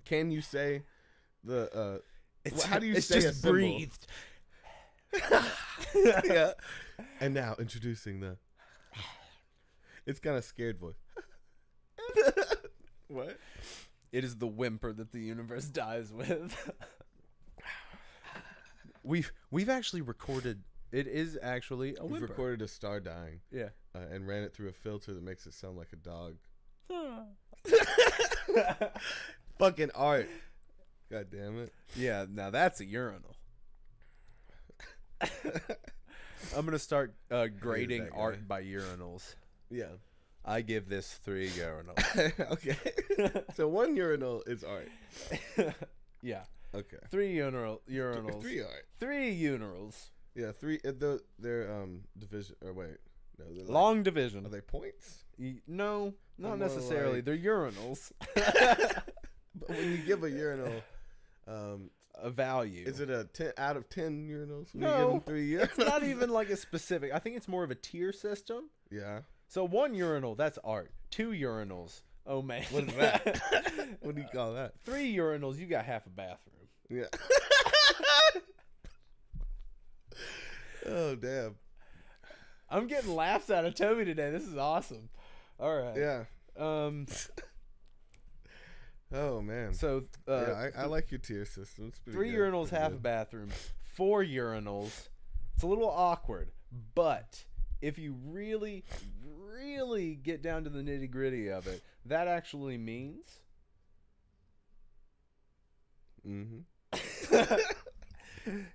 [SPEAKER 2] Can you say the how do you say
[SPEAKER 1] just
[SPEAKER 2] a symbol?
[SPEAKER 1] Breathed.
[SPEAKER 2] Yeah. And now introducing the it's kind of scared voice. What?
[SPEAKER 1] It is the whimper that the universe dies with. We've actually recorded. It is actually a whimper.
[SPEAKER 2] We've recorded a star dying.
[SPEAKER 1] Yeah.
[SPEAKER 2] and ran it through a filter that makes it sound like a dog. Fucking art. God damn it.
[SPEAKER 1] Yeah, now that's a urinal. I'm gonna start grading art by urinals.
[SPEAKER 2] Yeah.
[SPEAKER 1] I give this 3 urinals.
[SPEAKER 2] Okay. So 1 urinal is art.
[SPEAKER 1] Yeah.
[SPEAKER 2] Okay.
[SPEAKER 1] 3 urinals.
[SPEAKER 2] 3 art.
[SPEAKER 1] 3 urinals.
[SPEAKER 2] Yeah, 3. They're division. Or wait, no, they're like,
[SPEAKER 1] Long division.
[SPEAKER 2] Are they points?
[SPEAKER 1] No, not
[SPEAKER 2] More
[SPEAKER 1] necessarily.
[SPEAKER 2] like-
[SPEAKER 1] They're urinals.
[SPEAKER 2] But when you give a urinal,
[SPEAKER 1] A value.
[SPEAKER 2] is it a 10 out of 10 urinals? When
[SPEAKER 1] No,
[SPEAKER 2] you give them 3 urinals?
[SPEAKER 1] It's not even like a specific. I think it's more of a tier system.
[SPEAKER 2] Yeah.
[SPEAKER 1] So 1 urinal, that's art. 2 urinals, oh man.
[SPEAKER 2] What is that? What do you call that?
[SPEAKER 1] 3 urinals, you got half a bathroom.
[SPEAKER 2] Yeah. Oh damn.
[SPEAKER 1] I'm getting laughs out of Toby today. This is awesome. All right.
[SPEAKER 2] Yeah.
[SPEAKER 1] Um.
[SPEAKER 2] Oh man.
[SPEAKER 1] So
[SPEAKER 2] yeah, I like your tier system. It's pretty
[SPEAKER 1] 3
[SPEAKER 2] good.
[SPEAKER 1] urinals,
[SPEAKER 2] Pretty
[SPEAKER 1] half a
[SPEAKER 2] good.
[SPEAKER 1] bathroom. 4 urinals. It's a little awkward, but if you really, really get down to the nitty gritty of it, that actually means.
[SPEAKER 2] Mm-hmm.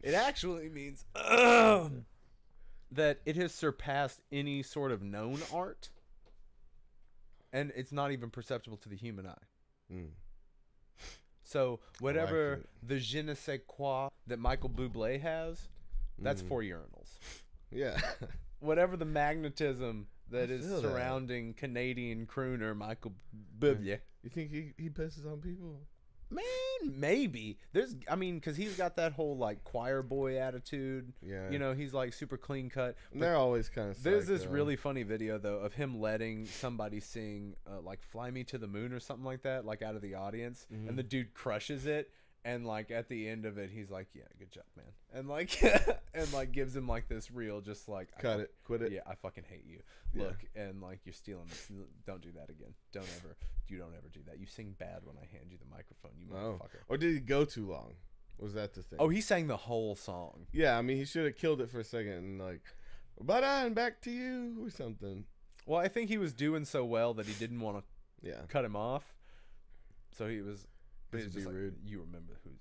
[SPEAKER 1] It actually means that it has surpassed any sort of known art, and it's not even perceptible to the human eye.
[SPEAKER 2] Mm.
[SPEAKER 1] So whatever
[SPEAKER 2] it.
[SPEAKER 1] the je ne sais quoi that Michael Bublé has, that's 4 urinals.
[SPEAKER 2] Yeah.
[SPEAKER 1] Whatever the magnetism that
[SPEAKER 2] I
[SPEAKER 1] is
[SPEAKER 2] feel that.
[SPEAKER 1] surrounding Canadian crooner Michael Bublé.
[SPEAKER 2] You think he pisses on people?
[SPEAKER 1] Man, maybe. Because he's got that whole, like, choir boy attitude.
[SPEAKER 2] Yeah.
[SPEAKER 1] You know, he's, like, super clean cut.
[SPEAKER 2] And they're always kind of.
[SPEAKER 1] There's this really funny video, though, of him letting somebody sing, like, Fly Me to the Moon or something like that, like, out of the audience.
[SPEAKER 2] Mhm.
[SPEAKER 1] And the dude crushes it. And, like, at the end of it, he's like, yeah, good job, man. And, like, gives him, like, this real, just, like.
[SPEAKER 2] Quit it.
[SPEAKER 1] Yeah, I fucking hate you.
[SPEAKER 2] Yeah.
[SPEAKER 1] Look, and, like, you're stealing this. Don't do that again. You don't ever do that. You sing bad when I hand you the microphone, you motherfucker.
[SPEAKER 2] Or did he go too long? Was that the thing?
[SPEAKER 1] Oh, he sang the whole song.
[SPEAKER 2] Yeah, I mean, he should have killed it for a second and, like, but on, back to you, or something.
[SPEAKER 1] Well, I think he was doing so well that he didn't want to
[SPEAKER 2] Yeah.
[SPEAKER 1] cut him off. So he was. But he was
[SPEAKER 2] Just
[SPEAKER 1] just
[SPEAKER 2] be
[SPEAKER 1] like,
[SPEAKER 2] rude.
[SPEAKER 1] you remember who's.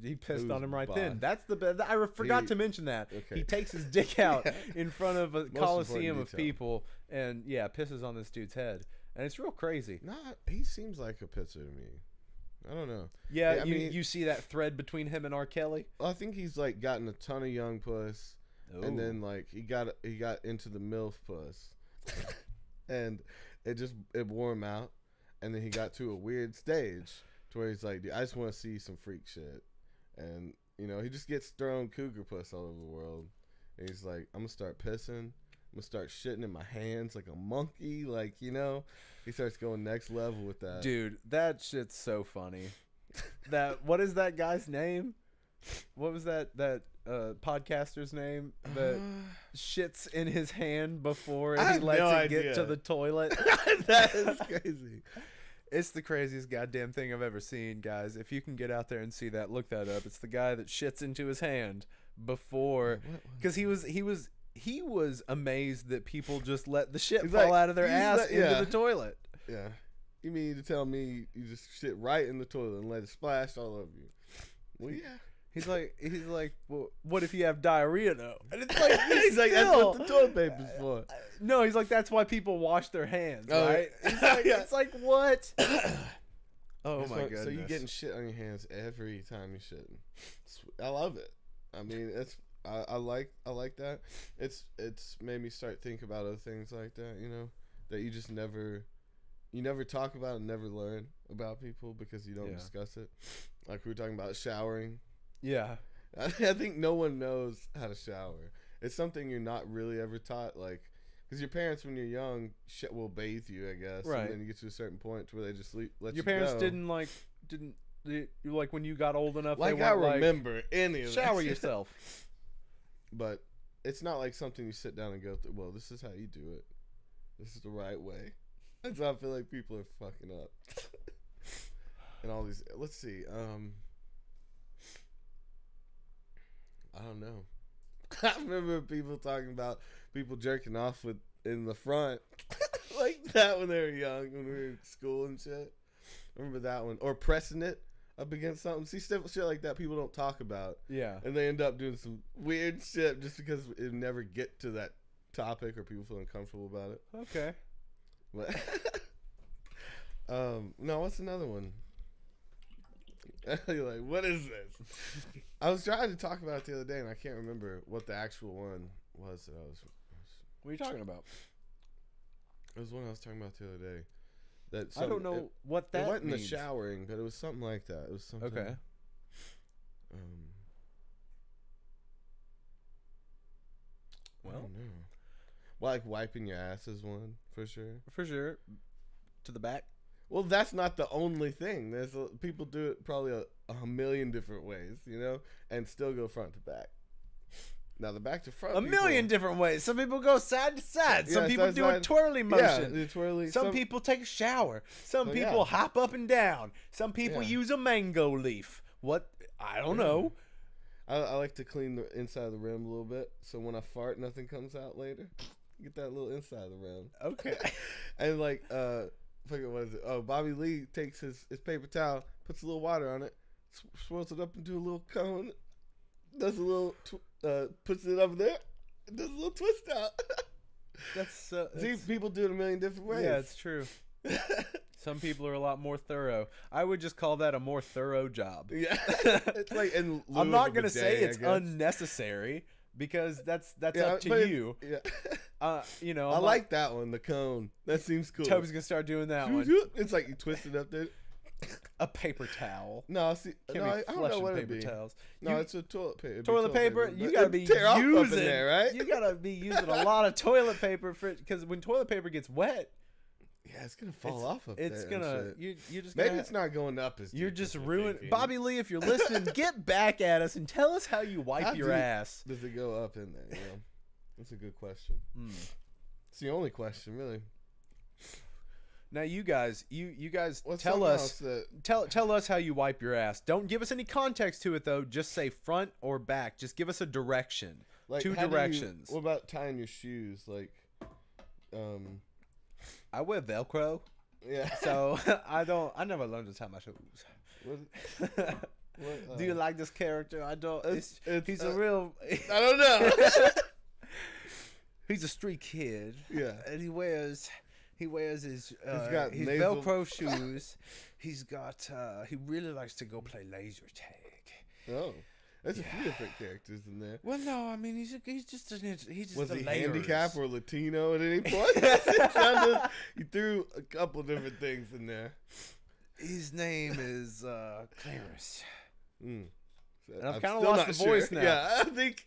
[SPEAKER 1] He pissed
[SPEAKER 2] Who's
[SPEAKER 1] on him right
[SPEAKER 2] boss?
[SPEAKER 1] then. That's the. I forgot to mention that.
[SPEAKER 2] Okay.
[SPEAKER 1] He takes his dick out
[SPEAKER 2] Yeah.
[SPEAKER 1] in front of a
[SPEAKER 2] Most
[SPEAKER 1] coliseum
[SPEAKER 2] important
[SPEAKER 1] of
[SPEAKER 2] detail.
[SPEAKER 1] people and, yeah, pisses on this dude's head. And it's real crazy.
[SPEAKER 2] He seems like a pisser to me. I don't know.
[SPEAKER 1] Yeah,
[SPEAKER 2] I mean,
[SPEAKER 1] you see that thread between him and R. Kelly?
[SPEAKER 2] I think he's like gotten a ton of young puss, and then like he got into the MILF puss, and it wore him out, and then he got to a weird stage to where he's like, dude, I just want to see some freak shit, and you know he just gets thrown cougar puss all over the world, and he's like, I'm gonna start pissing. I'm gonna start shitting in my hands like a monkey, like, you know. He starts going next level with that.
[SPEAKER 1] Dude, that shit's so funny. What is that guy's name? What was that podcaster's name that shits in his hand before
[SPEAKER 2] I
[SPEAKER 1] he
[SPEAKER 2] have
[SPEAKER 1] lets
[SPEAKER 2] no
[SPEAKER 1] it get
[SPEAKER 2] idea.
[SPEAKER 1] to the toilet?
[SPEAKER 2] That is crazy.
[SPEAKER 1] It's the craziest goddamn thing I've ever seen, guys. If you can get out there and see that, look that up. It's the guy that shits into his hand before, because he was amazed that people just let the shit
[SPEAKER 2] He's
[SPEAKER 1] fall
[SPEAKER 2] like,
[SPEAKER 1] out of their ass into
[SPEAKER 2] yeah.
[SPEAKER 1] the toilet.
[SPEAKER 2] Yeah. You mean to tell me you just shit right in the toilet and let it splash all over you? Well, yeah.
[SPEAKER 1] He's like, well, what if you have diarrhea though? And it's like,
[SPEAKER 2] He's like, that's what the toilet paper's for.
[SPEAKER 1] No, he's like, that's why people wash their hands,
[SPEAKER 2] Oh,
[SPEAKER 1] right?
[SPEAKER 2] yeah.
[SPEAKER 1] It's like,
[SPEAKER 2] Yeah.
[SPEAKER 1] it's like what? Oh my goodness!
[SPEAKER 2] So you getting shit on your hands every time you shit. I love it. I mean, I like that. It's made me start thinking about other things like that. You know, that you just never talk about and never learn about people because you don't discuss it. Like we were talking about showering.
[SPEAKER 1] Yeah.
[SPEAKER 2] I think no one knows how to shower. It's something you're not really ever taught, like, because your parents, when you're young, will bathe you, I guess.
[SPEAKER 1] Right.
[SPEAKER 2] And then you get to a certain point where they just let you
[SPEAKER 1] Your parents
[SPEAKER 2] go.
[SPEAKER 1] didn't like when you got old enough.
[SPEAKER 2] Like,
[SPEAKER 1] they
[SPEAKER 2] I
[SPEAKER 1] weren't
[SPEAKER 2] remember any of that
[SPEAKER 1] shower
[SPEAKER 2] shit.
[SPEAKER 1] yourself.
[SPEAKER 2] But it's not like something you sit down and go through. Well, this is how you do it. This is the right way. That's how I feel like people are fucking up. And all these. Let's see. I don't know. I remember people talking about people jerking off with in the front. Like that when they were young, when we were in school and shit. I remember that one. Or pressing it up against something. See, shit like that people don't talk about.
[SPEAKER 1] Yeah.
[SPEAKER 2] And they end up doing some weird shit just because it never get to that topic or people feel uncomfortable about it.
[SPEAKER 1] Okay.
[SPEAKER 2] But no, what's another one? You're like, what is this? I was trying to talk about it the other day, and I can't remember what the actual one was that I was.
[SPEAKER 1] What are you talking about?
[SPEAKER 2] It was one I was talking about the other day. That
[SPEAKER 1] I don't know what that
[SPEAKER 2] It wasn't
[SPEAKER 1] means.
[SPEAKER 2] the showering, but it was something like that. It was something.
[SPEAKER 1] Okay.
[SPEAKER 2] I don't know. Well, like wiping your ass is one for sure.
[SPEAKER 1] For sure. To the back.
[SPEAKER 2] Well, that's not the only thing. There's people do it probably a million different ways, you know, and still go front to back. Now the back to front.
[SPEAKER 1] A million different ways. Some people go side to side. Some people do a twirly motion.
[SPEAKER 2] Yeah, the twirly.
[SPEAKER 1] Some people take a shower. Some people hop up and down. Some people use a mango leaf. What? I don't know.
[SPEAKER 2] I like to clean the inside of the rim a little bit, so when I fart, nothing comes out later. Get that little inside of the rim.
[SPEAKER 1] Okay.
[SPEAKER 2] And like, fucking what is it? Oh, Bobby Lee takes his paper towel, puts a little water on it, swirls it up into a little cone, does a little, puts it up there, and does a little twist out.
[SPEAKER 1] That's
[SPEAKER 2] See, people do it a million different ways.
[SPEAKER 1] Yeah, it's true. Some people are a lot more thorough. I would just call that a more thorough job.
[SPEAKER 2] Yeah, it's like in lieu
[SPEAKER 1] I'm not
[SPEAKER 2] of a
[SPEAKER 1] gonna say
[SPEAKER 2] bidet,
[SPEAKER 1] it's unnecessary because that's up to you.
[SPEAKER 2] Yeah.
[SPEAKER 1] You know,
[SPEAKER 2] I like that one, the cone. That seems cool.
[SPEAKER 1] Toby's gonna start doing that one.
[SPEAKER 2] It's like you twist it up there.
[SPEAKER 1] A paper towel.
[SPEAKER 2] No, see,
[SPEAKER 1] Can't
[SPEAKER 2] no,
[SPEAKER 1] be
[SPEAKER 2] I don't know what
[SPEAKER 1] paper
[SPEAKER 2] it'd be.
[SPEAKER 1] towels.
[SPEAKER 2] No, it's a toilet paper.
[SPEAKER 1] Toilet paper. You gotta be
[SPEAKER 2] tear off up in
[SPEAKER 1] using
[SPEAKER 2] there, right?
[SPEAKER 1] You gotta be using a lot of toilet paper because when toilet paper gets wet,
[SPEAKER 2] yeah, it's gonna fall off up
[SPEAKER 1] it's
[SPEAKER 2] there.
[SPEAKER 1] gonna. You're just
[SPEAKER 2] maybe
[SPEAKER 1] gonna,
[SPEAKER 2] it's not going up as.
[SPEAKER 1] You're
[SPEAKER 2] deep
[SPEAKER 1] just
[SPEAKER 2] as
[SPEAKER 1] ruining. Bobby Lee, if you're listening, get back at us and tell us how you wipe
[SPEAKER 2] How
[SPEAKER 1] your
[SPEAKER 2] deep
[SPEAKER 1] ass.
[SPEAKER 2] Does it go up in there? You know? That's a good question. It's the only question, really.
[SPEAKER 1] Now you guys, you guys
[SPEAKER 2] What's
[SPEAKER 1] tell us
[SPEAKER 2] that,
[SPEAKER 1] tell us how you wipe your ass. Don't give us any context to it though. Just say front or back. Just give us a direction.
[SPEAKER 2] like,
[SPEAKER 1] Two
[SPEAKER 2] how do
[SPEAKER 1] directions.
[SPEAKER 2] what about tying your shoes? Like,
[SPEAKER 1] I wear Velcro,
[SPEAKER 2] yeah.
[SPEAKER 1] so I never learned to tie my shoes. Do you like this character? I don't. He's a real.
[SPEAKER 2] I don't know.
[SPEAKER 1] He's a street kid.
[SPEAKER 2] Yeah.
[SPEAKER 1] And he wears his
[SPEAKER 2] got
[SPEAKER 1] his
[SPEAKER 2] nasal-
[SPEAKER 1] Velcro shoes. He's got he really likes to go play laser tag.
[SPEAKER 2] Oh, there's a few different characters in there.
[SPEAKER 1] Well, no, I mean he's just
[SPEAKER 2] Was
[SPEAKER 1] a
[SPEAKER 2] he
[SPEAKER 1] layers.
[SPEAKER 2] handicapped or Latino at any point? It sounded, you threw a couple different things in there.
[SPEAKER 1] His name is Clarence.
[SPEAKER 2] Mm.
[SPEAKER 1] And I've
[SPEAKER 2] I'm
[SPEAKER 1] kind of
[SPEAKER 2] still
[SPEAKER 1] lost
[SPEAKER 2] not
[SPEAKER 1] the voice now.
[SPEAKER 2] Yeah, I think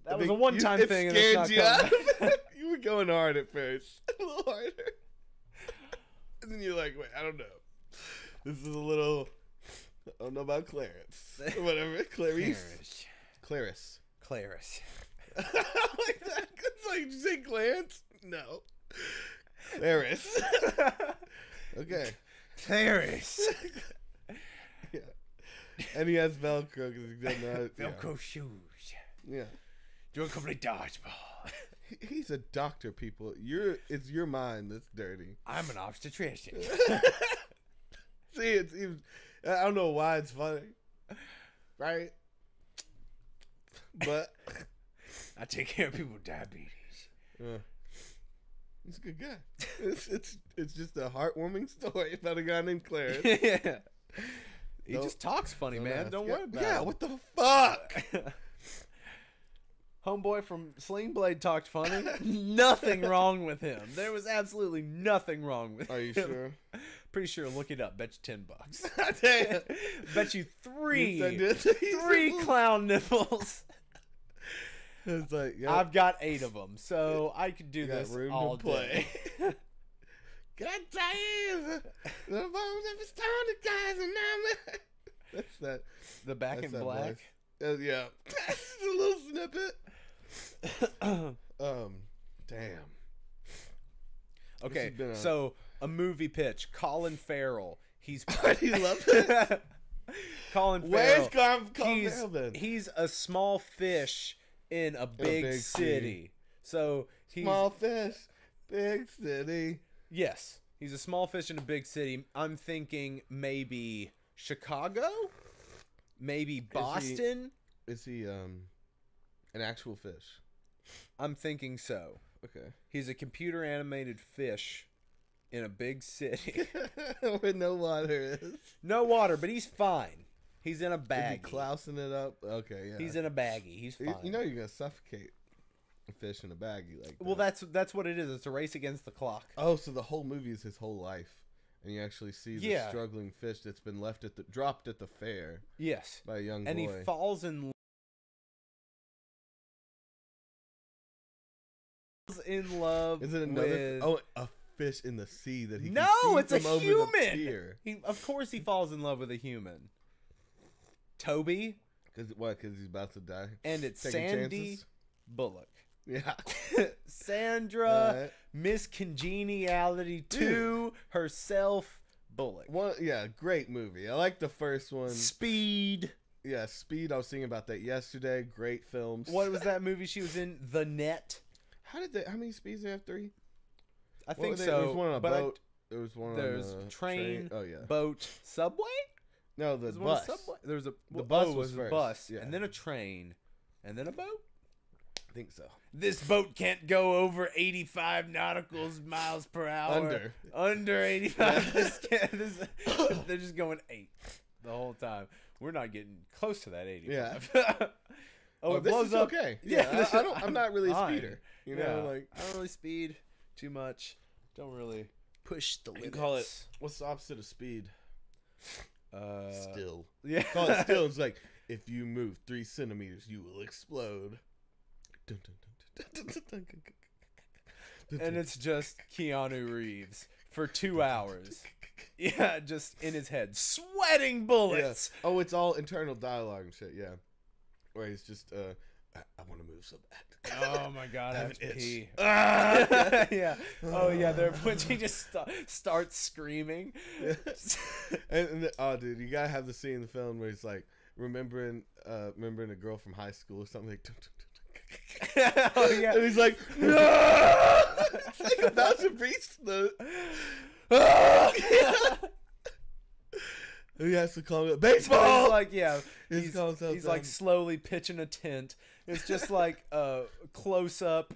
[SPEAKER 1] That was a one-time thing. And
[SPEAKER 2] Scared
[SPEAKER 1] it's
[SPEAKER 2] you
[SPEAKER 1] not
[SPEAKER 2] out. You were going hard at first, a little harder, and then you're like, "Wait, I don't know. This is a little. I don't know about Clarence or whatever. Clarice. Clarice.
[SPEAKER 1] Clarence.
[SPEAKER 2] Like that. It's like, did you say Clarence? No. Clarice. Okay.
[SPEAKER 1] Clarence.
[SPEAKER 2] Yeah. And he has Velcro because he doesn't know it.
[SPEAKER 1] Velcro shoes.
[SPEAKER 2] Yeah.
[SPEAKER 1] Doing complete dodgeball.
[SPEAKER 2] He's a doctor, people. It's your mind that's dirty.
[SPEAKER 1] I'm an obstetrician.
[SPEAKER 2] See, it's even. I don't know why it's funny, right? But
[SPEAKER 1] I take care of people with diabetes.
[SPEAKER 2] He's a good guy. It's just a heartwarming story about a guy named Clarence.
[SPEAKER 1] Yeah. He just talks funny, man. Don't worry about it.
[SPEAKER 2] Yeah, what the fuck?
[SPEAKER 1] Homeboy from Sling Blade talked funny. Nothing wrong with him. There was absolutely nothing wrong with him.
[SPEAKER 2] Are you sure?
[SPEAKER 1] Pretty sure. Look it up. Bet you $10.
[SPEAKER 2] Damn.
[SPEAKER 1] Bet you three
[SPEAKER 2] three
[SPEAKER 1] clown nipples.
[SPEAKER 2] It's like, yep.
[SPEAKER 1] I've got 8 of them, so I could do
[SPEAKER 2] You got
[SPEAKER 1] this
[SPEAKER 2] room
[SPEAKER 1] all
[SPEAKER 2] to play.
[SPEAKER 1] day.
[SPEAKER 2] God damn! The bones of his talented guys and I'm. That's that.
[SPEAKER 1] The Back in Black.
[SPEAKER 2] Yeah. That's a little snippet. Damn.
[SPEAKER 1] Okay, so a movie pitch. Colin Farrell. He's.
[SPEAKER 2] You love it.
[SPEAKER 1] Colin Farrell.
[SPEAKER 2] Where's Colin Farrell then?
[SPEAKER 1] He's a small fish in a big city. So he's
[SPEAKER 2] Small fish, big city.
[SPEAKER 1] yes, he's a small fish in a big city. I'm thinking maybe Chicago, maybe Boston.
[SPEAKER 2] Is he an actual fish?
[SPEAKER 1] I'm thinking so.
[SPEAKER 2] Okay.
[SPEAKER 1] He's a computer animated fish in a big city.
[SPEAKER 2] Where no water is.
[SPEAKER 1] No water, but he's fine. He's in a
[SPEAKER 2] Is he
[SPEAKER 1] baggie.
[SPEAKER 2] clousing it up? Okay, yeah.
[SPEAKER 1] He's in a baggie. He's fine.
[SPEAKER 2] You know you're gonna suffocate a fish in a baggie like that.
[SPEAKER 1] Well, that's what it is. It's a race against the clock.
[SPEAKER 2] Oh, so the whole movie is his whole life, and you actually see the struggling fish that's been dropped at the fair.
[SPEAKER 1] Yes,
[SPEAKER 2] by a young boy,
[SPEAKER 1] and he falls in love.
[SPEAKER 2] Is it another?
[SPEAKER 1] With...
[SPEAKER 2] a fish in the sea that he
[SPEAKER 1] no,
[SPEAKER 2] can see
[SPEAKER 1] it's a
[SPEAKER 2] from over
[SPEAKER 1] human.
[SPEAKER 2] the pier.
[SPEAKER 1] Of course, he falls in love with a human. Toby.
[SPEAKER 2] Because he's about to die.
[SPEAKER 1] And it's
[SPEAKER 2] Taking
[SPEAKER 1] Sandy
[SPEAKER 2] chances?
[SPEAKER 1] Bullock.
[SPEAKER 2] Yeah.
[SPEAKER 1] Sandra, Miss Congeniality 2, herself, Bullock.
[SPEAKER 2] Great movie. I like the first one.
[SPEAKER 1] Speed.
[SPEAKER 2] Yeah, Speed. I was thinking about that yesterday. Great films.
[SPEAKER 1] What was that movie she was in? The Net.
[SPEAKER 2] How many speeds do they have? 3?
[SPEAKER 1] I think so.
[SPEAKER 2] There was one on a boat. There was one on a
[SPEAKER 1] train.
[SPEAKER 2] Oh, yeah.
[SPEAKER 1] Boat. Subway?
[SPEAKER 2] No, the bus.
[SPEAKER 1] There was
[SPEAKER 2] the bus
[SPEAKER 1] was
[SPEAKER 2] first.
[SPEAKER 1] a bus,
[SPEAKER 2] yeah.
[SPEAKER 1] and then a train, and then a boat.
[SPEAKER 2] I think so.
[SPEAKER 1] This boat can't go over 85 nautical miles per hour. Under 85. They're just going 8 the whole time. We're not getting close to that 85.
[SPEAKER 2] Yeah.
[SPEAKER 1] It blows up.
[SPEAKER 2] Okay.
[SPEAKER 1] Yeah,
[SPEAKER 2] I'm not really a speeder. You know, like
[SPEAKER 1] I don't really speed too much. Don't really push the limits.
[SPEAKER 2] You call it. What's the opposite of speed? Still.
[SPEAKER 1] Yeah.
[SPEAKER 2] Call it still. It's like if you move 3 centimeters, you will explode.
[SPEAKER 1] And it's just Keanu Reeves for 2 hours. Yeah, just in his head, sweating bullets.
[SPEAKER 2] Yeah. Oh, it's all internal dialogue and shit. Yeah, where he's just, I want to move so bad.
[SPEAKER 1] Oh my god, I have to pee. Yeah.
[SPEAKER 2] Oh
[SPEAKER 1] Oh yeah, there when he just starts screaming.
[SPEAKER 2] Yeah. and oh, dude, you gotta have the scene in the film where he's like remembering a girl from high school or something like.
[SPEAKER 1] Oh yeah,
[SPEAKER 2] and he's like, no! It's like about to reach the. And he has to call it baseball.
[SPEAKER 1] He's like, yeah,
[SPEAKER 2] he's
[SPEAKER 1] like slowly pitching a tent. It's just like close up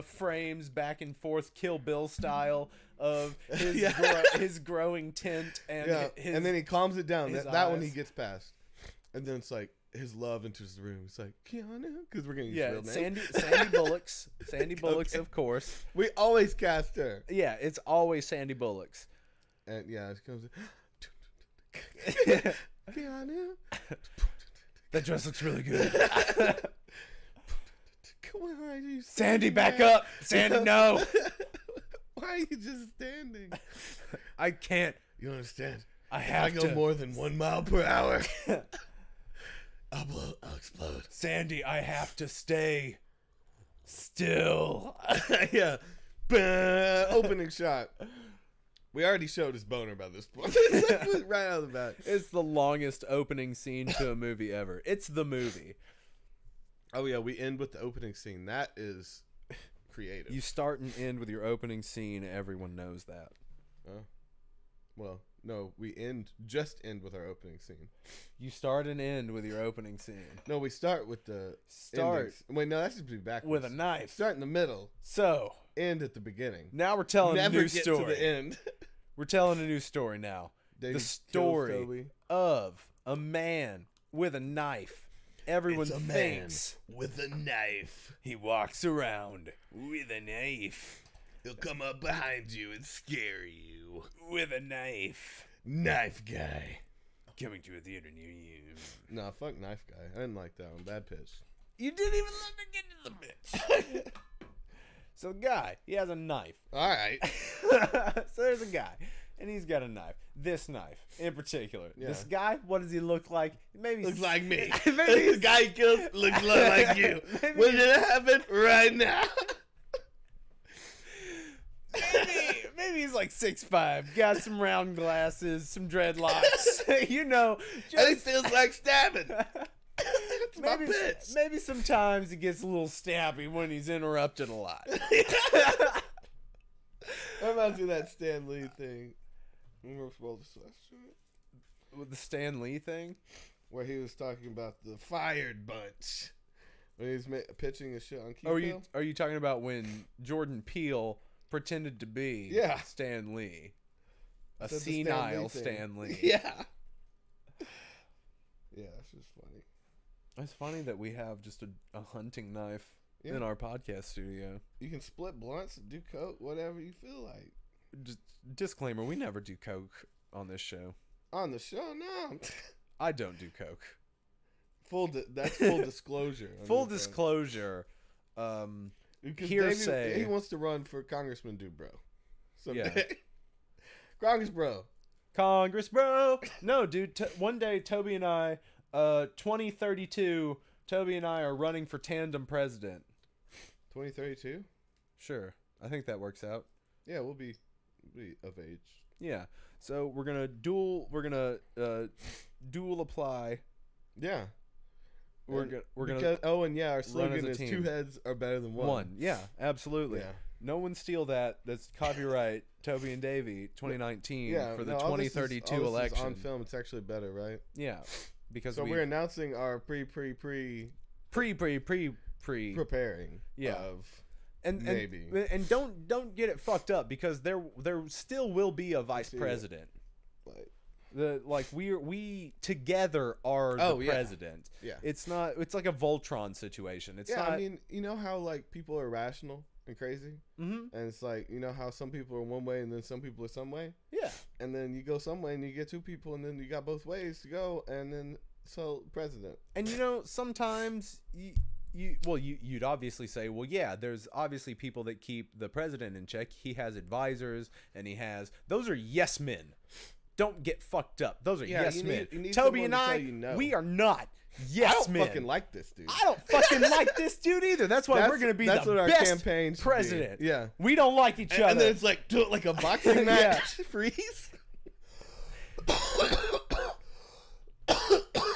[SPEAKER 1] frames back and forth, Kill Bill style of his his growing tent and his,
[SPEAKER 2] and then he calms it down. That one he
[SPEAKER 1] eyes.
[SPEAKER 2] gets past, and then it's like his love enters the room. It's like Keanu, because we're gonna use real name.
[SPEAKER 1] Sandy Bullock's,
[SPEAKER 2] Okay.
[SPEAKER 1] of course.
[SPEAKER 2] We always cast her.
[SPEAKER 1] Yeah, it's always Sandy Bullock's.
[SPEAKER 2] And yeah, it comes. Keanu,
[SPEAKER 1] that dress looks really good.
[SPEAKER 2] Come on, you
[SPEAKER 1] Sandy, back up. Sandy, no.
[SPEAKER 2] Why are you just standing?
[SPEAKER 1] I can't.
[SPEAKER 2] You understand?
[SPEAKER 1] I have
[SPEAKER 2] to. If I go more than 1 mile per hour, I'll explode.
[SPEAKER 1] Sandy, I have to stay still.
[SPEAKER 2] Yeah. Bah, opening shot. We already showed his boner by this point. It's like right out of the bat.
[SPEAKER 1] It's the longest opening scene to a movie ever. It's the movie.
[SPEAKER 2] Oh, yeah. We end with the opening scene. That is creative.
[SPEAKER 1] You start and end with your opening scene. Everyone knows that.
[SPEAKER 2] Well, no. We just end with our opening scene.
[SPEAKER 1] You start and end with your opening scene.
[SPEAKER 2] No, we start with the Wait, no, that should be backwards.
[SPEAKER 1] With a knife.
[SPEAKER 2] Start in the middle.
[SPEAKER 1] So.
[SPEAKER 2] End at the beginning.
[SPEAKER 1] Now we're telling a new story.
[SPEAKER 2] To the end.
[SPEAKER 1] We're telling a new story now. The story of a man with a knife. Everyone thinks
[SPEAKER 2] with a knife.
[SPEAKER 1] He walks around with a knife.
[SPEAKER 2] He'll come up behind you and scare you
[SPEAKER 1] with a knife.
[SPEAKER 2] Knife guy.
[SPEAKER 1] Coming to a theater near you.
[SPEAKER 2] No, fuck Knife Guy. I didn't like that one. Bad pitch.
[SPEAKER 1] You didn't even let me get to the bitch. So the guy, he has a knife.
[SPEAKER 2] All right.
[SPEAKER 1] So there's a guy, and he's got a knife. This knife, in particular.
[SPEAKER 2] Yeah.
[SPEAKER 1] This guy, what does he look like? Maybe
[SPEAKER 2] looks like me.
[SPEAKER 1] Maybe
[SPEAKER 2] the guy he kills looks like you. When did it happen? Right now.
[SPEAKER 1] Maybe he's like 6'5", got some round glasses, some dreadlocks. You know,
[SPEAKER 2] and he feels like stabbing.
[SPEAKER 1] maybe sometimes it gets a little snappy when he's interrupted a lot.
[SPEAKER 2] That reminds me of that Stan Lee thing. Remember
[SPEAKER 1] With the Stan Lee thing?
[SPEAKER 2] where he was talking about the fired bunch when he was pitching his shit on Keith.
[SPEAKER 1] Are you talking about when Jordan Peele pretended to be Stan Lee? A senile Stan Lee.
[SPEAKER 2] Yeah. Yeah, it's just funny.
[SPEAKER 1] It's funny that we have just a hunting knife in our podcast studio.
[SPEAKER 2] You can split blunts, do coke, whatever you feel like.
[SPEAKER 1] Just disclaimer, we never do coke on this show.
[SPEAKER 2] On the show, no.
[SPEAKER 1] I don't do coke.
[SPEAKER 2] That's full disclosure.
[SPEAKER 1] Full disclosure. Hearsay.
[SPEAKER 2] He wants to run for Congressman Dubrow someday. Yeah. Congress bro.
[SPEAKER 1] No, dude. One day, Toby and I, 2032, Toby and I are running for tandem president.
[SPEAKER 2] 2032?
[SPEAKER 1] Sure. I think that works out.
[SPEAKER 2] Yeah, we'll be of age.
[SPEAKER 1] Yeah. So we're gonna dual apply.
[SPEAKER 2] Yeah.
[SPEAKER 1] We're gonna
[SPEAKER 2] our slogan is 2 heads are better than one.
[SPEAKER 1] Yeah, absolutely.
[SPEAKER 2] Yeah.
[SPEAKER 1] No one steal that. That's copyright Toby and Davey 2019 for the 2032 election.
[SPEAKER 2] On film, it's actually better, right?
[SPEAKER 1] Yeah, because
[SPEAKER 2] we're announcing our preparing.
[SPEAKER 1] Yeah. And
[SPEAKER 2] maybe.
[SPEAKER 1] And don't get it fucked up, because there still will be a vice president. We together are the president.
[SPEAKER 2] Yeah.
[SPEAKER 1] It's like a Voltron situation. It's not.
[SPEAKER 2] I mean, you know how like people are irrational and crazy?
[SPEAKER 1] Mm-hmm.
[SPEAKER 2] And it's like, you know how some people are one way and then some people are some way?
[SPEAKER 1] Yeah.
[SPEAKER 2] And then you go some way and you get 2 people and then you got both ways to go, and then president.
[SPEAKER 1] And you know, sometimes you'd obviously say, well, yeah, there's obviously people that keep the president in check. He has advisors, and those are yes men. Don't get fucked up. Those are yes men. Toby and I, we are not yes men.
[SPEAKER 2] I don't fucking like this dude.
[SPEAKER 1] I don't fucking like this dude either. That's why we're going to be the best president.
[SPEAKER 2] Be. Yeah.
[SPEAKER 1] We don't like each other.
[SPEAKER 2] And then it's like, do it like a boxing match. Freeze.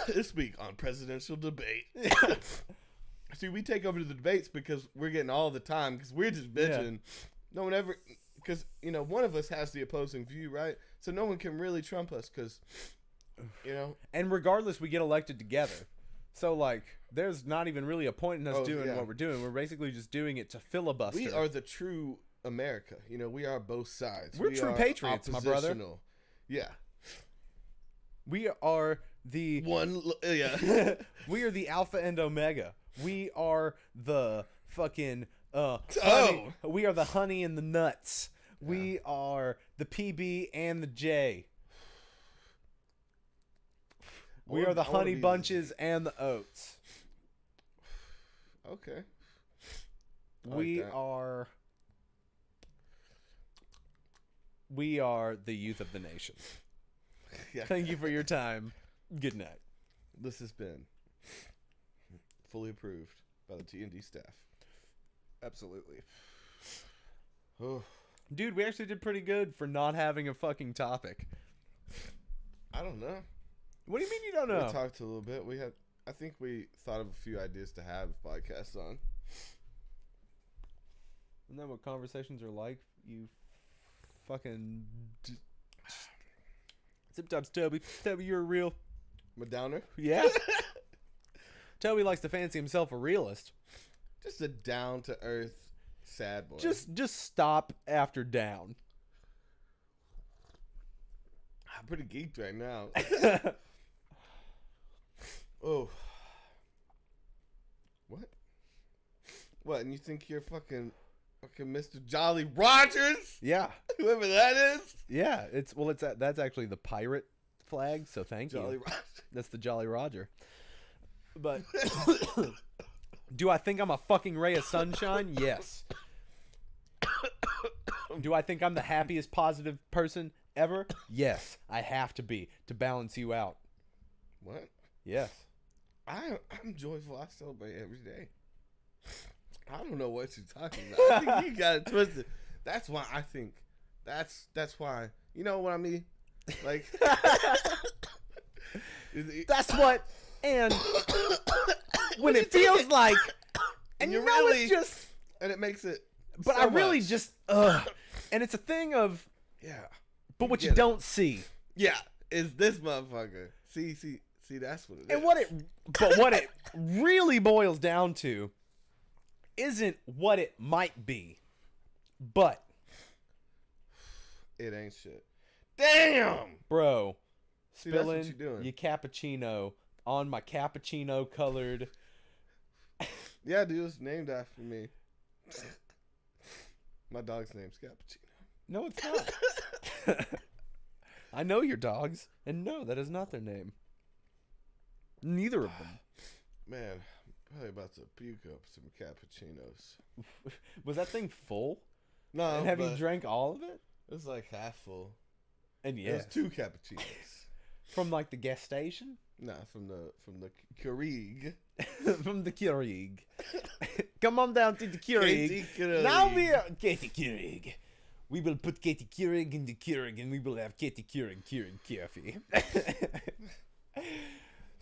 [SPEAKER 2] This week on presidential debate. See, we take over the debates because we're getting all the time, because we're just bitching. Yeah. No one ever, because, you know, one of us has the opposing view, right? So no one can really trump us, because, you know.
[SPEAKER 1] And regardless, we get elected together. So, like, there's not even really a point in us doing what we're doing. We're basically just doing it to filibuster.
[SPEAKER 2] We are the true America. You know, we are both sides.
[SPEAKER 1] We're true patriots, my brother.
[SPEAKER 2] Yeah.
[SPEAKER 1] We are the... we are the alpha and omega. We are the fucking honey. We are the honey and the nuts. Yeah. We are the PB and the J. We are the honey bunches and the oats.
[SPEAKER 2] Okay.
[SPEAKER 1] We are the youth of the nation.
[SPEAKER 2] Yeah.
[SPEAKER 1] Thank you for your time. Good night.
[SPEAKER 2] This has been fully approved by the T&D staff.
[SPEAKER 1] Absolutely.
[SPEAKER 2] Oh.
[SPEAKER 1] Dude, we actually did pretty good for not having a fucking topic.
[SPEAKER 2] I don't know.
[SPEAKER 1] What do you mean you don't know?
[SPEAKER 2] We talked a little bit. I think we thought of a few ideas to have podcasts on.
[SPEAKER 1] Isn't that what conversations are like? You fucking... Zip tops, Toby. Toby, you're a real...
[SPEAKER 2] I'm a downer?
[SPEAKER 1] Yeah. Toby likes to fancy himself a realist.
[SPEAKER 2] Just a down-to-earth sad boy.
[SPEAKER 1] Just stop after down.
[SPEAKER 2] I'm pretty geeked right now. Oh. What? And you think you're fucking Mr. Jolly Rogers?
[SPEAKER 1] Yeah.
[SPEAKER 2] Whoever that is?
[SPEAKER 1] Yeah. That's actually the pirate flag, so thank you.
[SPEAKER 2] Jolly Roger.
[SPEAKER 1] That's the Jolly Roger. But do I think I'm a fucking ray of sunshine? Yes. Do I think I'm the happiest positive person ever? Yes. I have to be to balance you out.
[SPEAKER 2] What?
[SPEAKER 1] Yes.
[SPEAKER 2] I'm joyful. I celebrate every day. I don't know what you're talking about. I think you got it twisted. That's why I think that's why. You know what I mean? Like
[SPEAKER 1] that's what. And when it feels like, and
[SPEAKER 2] you
[SPEAKER 1] you know
[SPEAKER 2] really
[SPEAKER 1] it's just,
[SPEAKER 2] and it makes it.
[SPEAKER 1] but
[SPEAKER 2] so
[SPEAKER 1] I really
[SPEAKER 2] much.
[SPEAKER 1] just, and it's a thing of,
[SPEAKER 2] Yeah.
[SPEAKER 1] but what you
[SPEAKER 2] get it.
[SPEAKER 1] don't see,
[SPEAKER 2] Yeah, is this motherfucker. See, that's what it is.
[SPEAKER 1] and what it really boils down to, isn't what it might be, but
[SPEAKER 2] it ain't shit. Damn,
[SPEAKER 1] bro,
[SPEAKER 2] see, that's
[SPEAKER 1] spilling
[SPEAKER 2] what you're doing.
[SPEAKER 1] your cappuccino on my cappuccino colored.
[SPEAKER 2] Yeah, dude, it's named after me. My dog's name's Cappuccino.
[SPEAKER 1] No, it's not. I know your dogs, and no, that is not their name. Neither of them.
[SPEAKER 2] Man, I'm probably about to puke up some cappuccinos.
[SPEAKER 1] Was that thing full?
[SPEAKER 2] No,
[SPEAKER 1] And have you
[SPEAKER 2] but
[SPEAKER 1] drank all of it?
[SPEAKER 2] it was like half full.
[SPEAKER 1] And
[SPEAKER 2] It
[SPEAKER 1] yes,
[SPEAKER 2] was 2 cappuccinos.
[SPEAKER 1] from like the gas station,
[SPEAKER 2] Nah, from the Keurig.
[SPEAKER 1] from the Keurig. Come on down to the Keurig.
[SPEAKER 2] Katie Keurig.
[SPEAKER 1] Now we are Katie Keurig. We will put Katie Keurig in the Keurig, and we will have Katie Keurig coffee.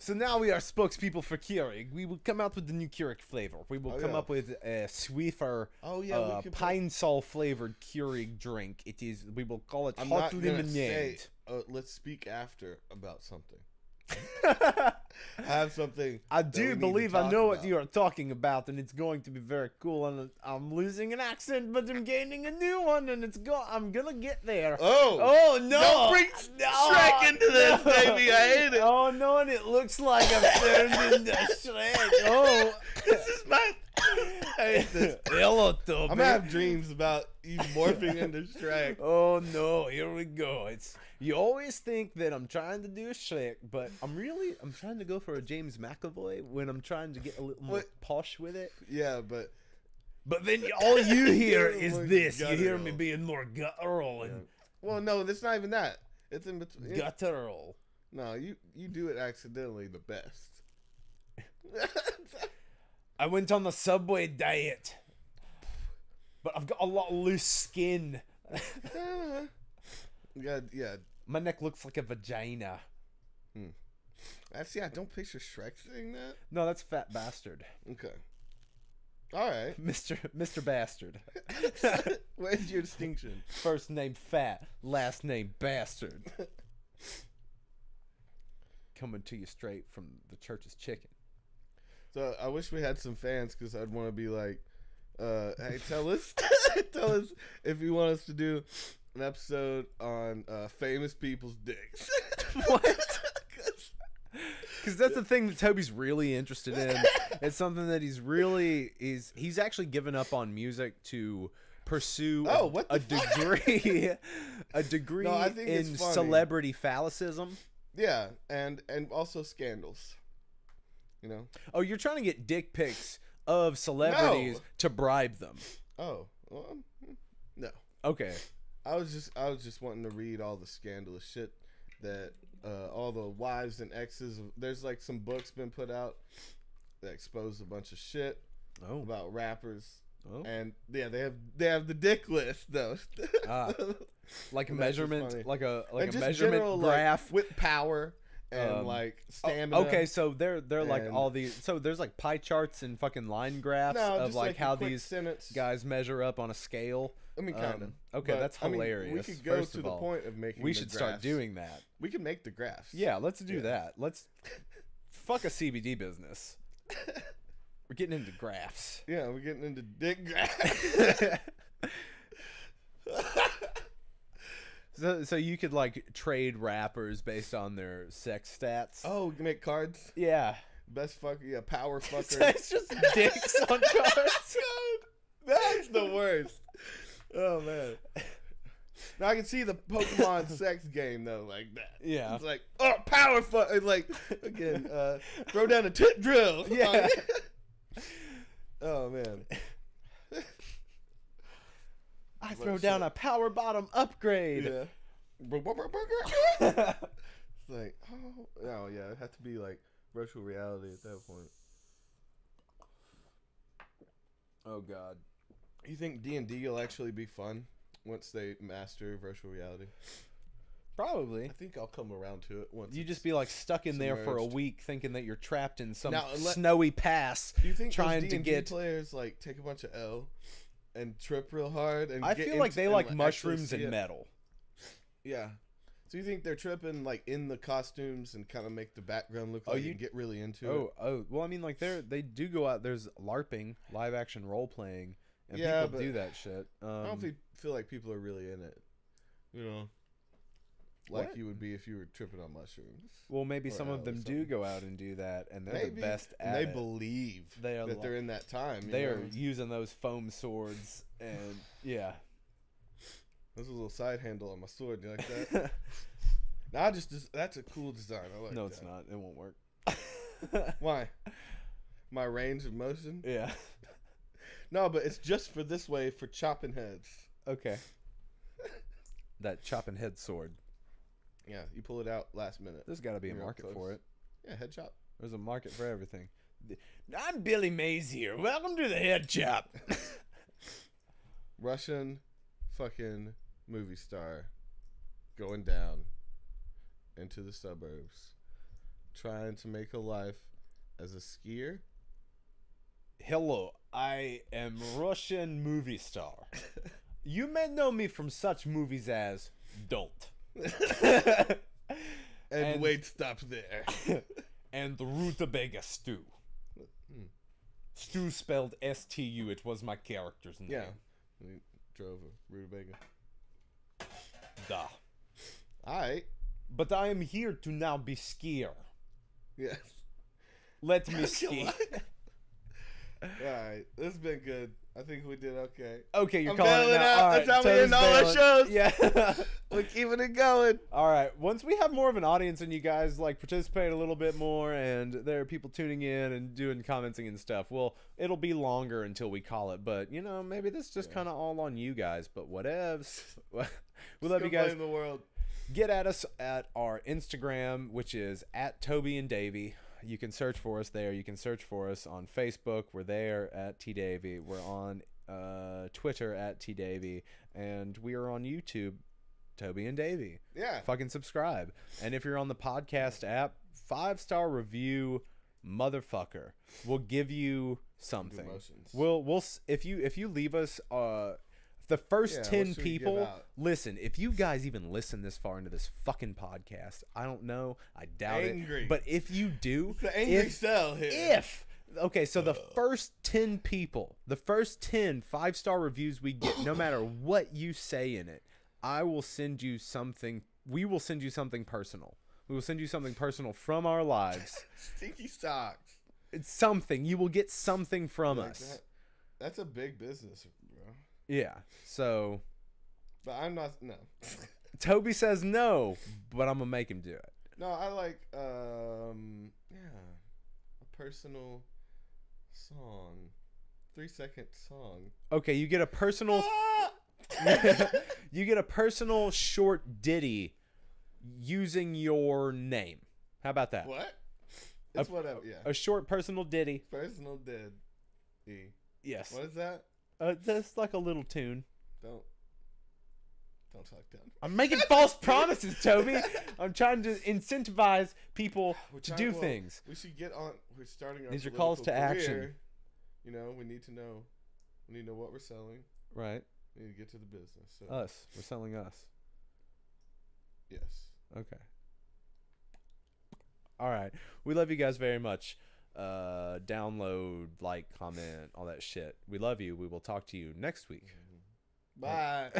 [SPEAKER 1] So now we are spokespeople for Keurig. We will come out with the new Keurig flavor. We will come up with a sweeter,
[SPEAKER 2] we could
[SPEAKER 1] pine sol flavored Keurig drink. It is. We will call it
[SPEAKER 2] I'm
[SPEAKER 1] hot
[SPEAKER 2] not gonna
[SPEAKER 1] lemonade.
[SPEAKER 2] say, let's speak after about something. Have something.
[SPEAKER 1] I
[SPEAKER 2] that we
[SPEAKER 1] do
[SPEAKER 2] need to
[SPEAKER 1] believe I
[SPEAKER 2] talk
[SPEAKER 1] know what
[SPEAKER 2] about.
[SPEAKER 1] you are talking about, and it's going to be very cool. And I'm losing an accent, but I'm gaining a new one, and I'm gonna get there.
[SPEAKER 2] Oh
[SPEAKER 1] no!
[SPEAKER 2] Don't bring Shrek into this, baby. I hate it.
[SPEAKER 1] Oh no! And it looks like I've turned into Shrek. Oh,
[SPEAKER 2] This is my. I hate this.
[SPEAKER 1] hello, Toby.
[SPEAKER 2] I'm gonna have dreams about you morphing into Shrek.
[SPEAKER 1] Oh no! Here we go. You always think that I'm trying to do a Shrek, but I'm trying to go for a James McAvoy when I'm trying to get a little more posh with it.
[SPEAKER 2] Yeah, but
[SPEAKER 1] Then all you hear
[SPEAKER 2] More
[SPEAKER 1] is this. You hear
[SPEAKER 2] guttural.
[SPEAKER 1] me being more guttural and
[SPEAKER 2] well, no, it's not even that. It's in between.
[SPEAKER 1] guttural.
[SPEAKER 2] No, you do it accidentally the best.
[SPEAKER 1] I went on the Subway diet, but I've got a lot of loose skin.
[SPEAKER 2] Yeah.
[SPEAKER 1] My neck looks like a vagina.
[SPEAKER 2] Actually, I don't picture Shrek saying that.
[SPEAKER 1] No, that's Fat Bastard.
[SPEAKER 2] Okay. All right.
[SPEAKER 1] Mr. Bastard.
[SPEAKER 2] Where's your distinction?
[SPEAKER 1] First name Fat, last name Bastard. Coming to you straight from the church's chicken.
[SPEAKER 2] So I wish we had some fans because I'd want to be like, hey, tell us if you want us to do an episode on famous people's dicks.
[SPEAKER 1] What? Because that's the thing that Toby's really interested in. It's something that he's actually given up on music to pursue a degree
[SPEAKER 2] No, I think
[SPEAKER 1] in
[SPEAKER 2] it's funny.
[SPEAKER 1] celebrity phallicism.
[SPEAKER 2] Yeah, and also scandals. You know?
[SPEAKER 1] Oh, you're trying to get dick pics of celebrities
[SPEAKER 2] No.
[SPEAKER 1] to bribe them.
[SPEAKER 2] Oh, well, no.
[SPEAKER 1] Okay.
[SPEAKER 2] I was just wanting to read all the scandalous shit that all the wives and exes. There's like some books been put out that expose a bunch of shit about rappers. Oh. And yeah, they have the dick list though.
[SPEAKER 1] Like a measurement, like a measurement
[SPEAKER 2] general,
[SPEAKER 1] graph
[SPEAKER 2] like, with power and like stamina.
[SPEAKER 1] Okay, so they're like all these. So there's like pie charts and fucking line graphs of like how these guys measure up on a scale.
[SPEAKER 2] I mean, kind of.
[SPEAKER 1] Okay, that's hilarious.
[SPEAKER 2] We could go to the point of making.
[SPEAKER 1] We should start doing that.
[SPEAKER 2] We can make the graphs.
[SPEAKER 1] Yeah, let's do that. Let's fuck a CBD business. We're getting into graphs.
[SPEAKER 2] Yeah, we're getting into dick graphs.
[SPEAKER 1] So you could like trade rappers based on their sex stats.
[SPEAKER 2] Oh, you can make cards.
[SPEAKER 1] Yeah.
[SPEAKER 2] Best fucker, yeah, power fucker.
[SPEAKER 1] So it's just dicks on cards.
[SPEAKER 2] That's the worst. Oh man. Now I can see the Pokemon sex game though, like that.
[SPEAKER 1] Yeah.
[SPEAKER 2] It's like, oh, power fuck. It's like again, throw down a tit drill.
[SPEAKER 1] Yeah.
[SPEAKER 2] Oh man.
[SPEAKER 1] I throw down a power bottom upgrade.
[SPEAKER 2] Yeah. It's like, oh yeah, it had to be like virtual reality at that point.
[SPEAKER 1] Oh god.
[SPEAKER 2] You think D&D will actually be fun once they master virtual reality?
[SPEAKER 1] Probably.
[SPEAKER 2] I think I'll come around to it once.
[SPEAKER 1] You just be like stuck in there for a
[SPEAKER 2] submerged.
[SPEAKER 1] week, thinking that you're trapped in some
[SPEAKER 2] Now,
[SPEAKER 1] snowy pass.
[SPEAKER 2] Do you think
[SPEAKER 1] trying
[SPEAKER 2] those
[SPEAKER 1] to
[SPEAKER 2] D&D
[SPEAKER 1] get
[SPEAKER 2] players like take a bunch of L and trip real hard? And
[SPEAKER 1] I
[SPEAKER 2] get
[SPEAKER 1] feel like
[SPEAKER 2] into-
[SPEAKER 1] they
[SPEAKER 2] and
[SPEAKER 1] like
[SPEAKER 2] actually
[SPEAKER 1] mushrooms
[SPEAKER 2] see
[SPEAKER 1] and
[SPEAKER 2] it?
[SPEAKER 1] metal.
[SPEAKER 2] Yeah. So you think they're tripping like in the costumes and kind of make the background look like you get really into it?
[SPEAKER 1] Oh, well, I mean, like they do go out. There's LARPing, live action role playing, and
[SPEAKER 2] Yeah,
[SPEAKER 1] people
[SPEAKER 2] but
[SPEAKER 1] do that shit.
[SPEAKER 2] I don't feel like people are really in it. You know, like
[SPEAKER 1] What?
[SPEAKER 2] you would be if you were tripping on mushrooms.
[SPEAKER 1] Well, maybe
[SPEAKER 2] or
[SPEAKER 1] some
[SPEAKER 2] L
[SPEAKER 1] of
[SPEAKER 2] or
[SPEAKER 1] them do
[SPEAKER 2] something.
[SPEAKER 1] go out and do that, and they're
[SPEAKER 2] Maybe
[SPEAKER 1] the best
[SPEAKER 2] and
[SPEAKER 1] at
[SPEAKER 2] they
[SPEAKER 1] it.
[SPEAKER 2] believe
[SPEAKER 1] They are
[SPEAKER 2] that they're in that time. You
[SPEAKER 1] They
[SPEAKER 2] know?
[SPEAKER 1] are using those foam swords, and yeah.
[SPEAKER 2] There's a little side handle on my sword. You like that? No, that's a cool design. I like
[SPEAKER 1] No,
[SPEAKER 2] that.
[SPEAKER 1] it's not. It won't work.
[SPEAKER 2] Why? My range of motion?
[SPEAKER 1] Yeah.
[SPEAKER 2] No, but it's just for this way for chopping heads.
[SPEAKER 1] Okay. That chopping head sword.
[SPEAKER 2] Yeah, you pull it out last minute.
[SPEAKER 1] There's got to be a
[SPEAKER 2] Real
[SPEAKER 1] market
[SPEAKER 2] close.
[SPEAKER 1] for it.
[SPEAKER 2] Yeah, head chop.
[SPEAKER 1] There's a market for everything. I'm Billy Mays here. Welcome to the head chop.
[SPEAKER 2] Russian fucking movie star going down into the suburbs, trying to make a life as a skier.
[SPEAKER 1] Hello, I am Russian movie star. You may know me from such movies as Don't.
[SPEAKER 2] And wait, stop there.
[SPEAKER 1] And the Rutabaga Stew. Stew spelled S-T-U. It was my character's name.
[SPEAKER 2] Yeah. We drove a rutabaga.
[SPEAKER 1] Duh.
[SPEAKER 2] Alright.
[SPEAKER 1] But I am here to now be skier.
[SPEAKER 2] Yes.
[SPEAKER 1] Let me ski.
[SPEAKER 2] Alright. This has been good. I think we did okay.
[SPEAKER 1] Okay, you're
[SPEAKER 2] I'm
[SPEAKER 1] calling it
[SPEAKER 2] bailing
[SPEAKER 1] now.
[SPEAKER 2] out.
[SPEAKER 1] All right,
[SPEAKER 2] That's how we end all our
[SPEAKER 1] Toad's
[SPEAKER 2] shows.
[SPEAKER 1] bailing. Yeah.
[SPEAKER 2] We're keeping it going.
[SPEAKER 1] All right. Once we have more of an audience and you guys like participate a little bit more, and there are people tuning in and doing commenting and stuff, well, it'll be longer until we call it. But you know, maybe this is just kind of all on you guys. But whatevs. We love you guys.
[SPEAKER 2] Blame the world.
[SPEAKER 1] Get at us at our Instagram, which is at Toby and Davey. You can search for us there. You can search for us on Facebook. We're there at T Davey. We're on Twitter at T Davey, and we are on YouTube, Toby and Davey.
[SPEAKER 2] Yeah.
[SPEAKER 1] Fucking subscribe. And if you're on the podcast app, 5-star review, motherfucker. We'll give you something.
[SPEAKER 2] Emotions.
[SPEAKER 1] We'll if you leave us the first
[SPEAKER 2] Yeah,
[SPEAKER 1] 10
[SPEAKER 2] what should we give
[SPEAKER 1] people,
[SPEAKER 2] out?
[SPEAKER 1] listen, if you guys even listen this far into this fucking podcast, I don't know, I doubt
[SPEAKER 2] Angry.
[SPEAKER 1] it. But if you do,
[SPEAKER 2] It's the angry cell here.
[SPEAKER 1] Okay, so the first 10 people, the first 10 5-star reviews we get, no matter what you say in it, I will send you something. We will send you something personal. We will send you something personal from our lives.
[SPEAKER 2] Stinky socks.
[SPEAKER 1] It's something. You will get something from
[SPEAKER 2] Like
[SPEAKER 1] us.
[SPEAKER 2] that's a big business, bro.
[SPEAKER 1] Yeah. So
[SPEAKER 2] But I'm not. No.
[SPEAKER 1] Toby says no, but I'm gonna make him do it.
[SPEAKER 2] No, I like. A personal song, 3-second song.
[SPEAKER 1] Okay, you get a personal. You get a personal short ditty using your name. How about that?
[SPEAKER 2] What? It's whatever. Yeah.
[SPEAKER 1] A short personal ditty.
[SPEAKER 2] Personal dead. E.
[SPEAKER 1] Yes.
[SPEAKER 2] What is that?
[SPEAKER 1] Just like a little tune.
[SPEAKER 2] Don't talk down.
[SPEAKER 1] I'm making false promises, Toby. I'm trying to incentivize people to do things.
[SPEAKER 2] We should get on. We're starting our.
[SPEAKER 1] These are calls to action.
[SPEAKER 2] career. You know, we need to know. We need to know what we're selling.
[SPEAKER 1] Right.
[SPEAKER 2] We need to get to the business. So.
[SPEAKER 1] Us. We're selling us.
[SPEAKER 2] Yes.
[SPEAKER 1] Okay. All right. We love you guys very much. Download, like, comment, all that shit. We love you. We will talk to you next week.
[SPEAKER 2] Bye.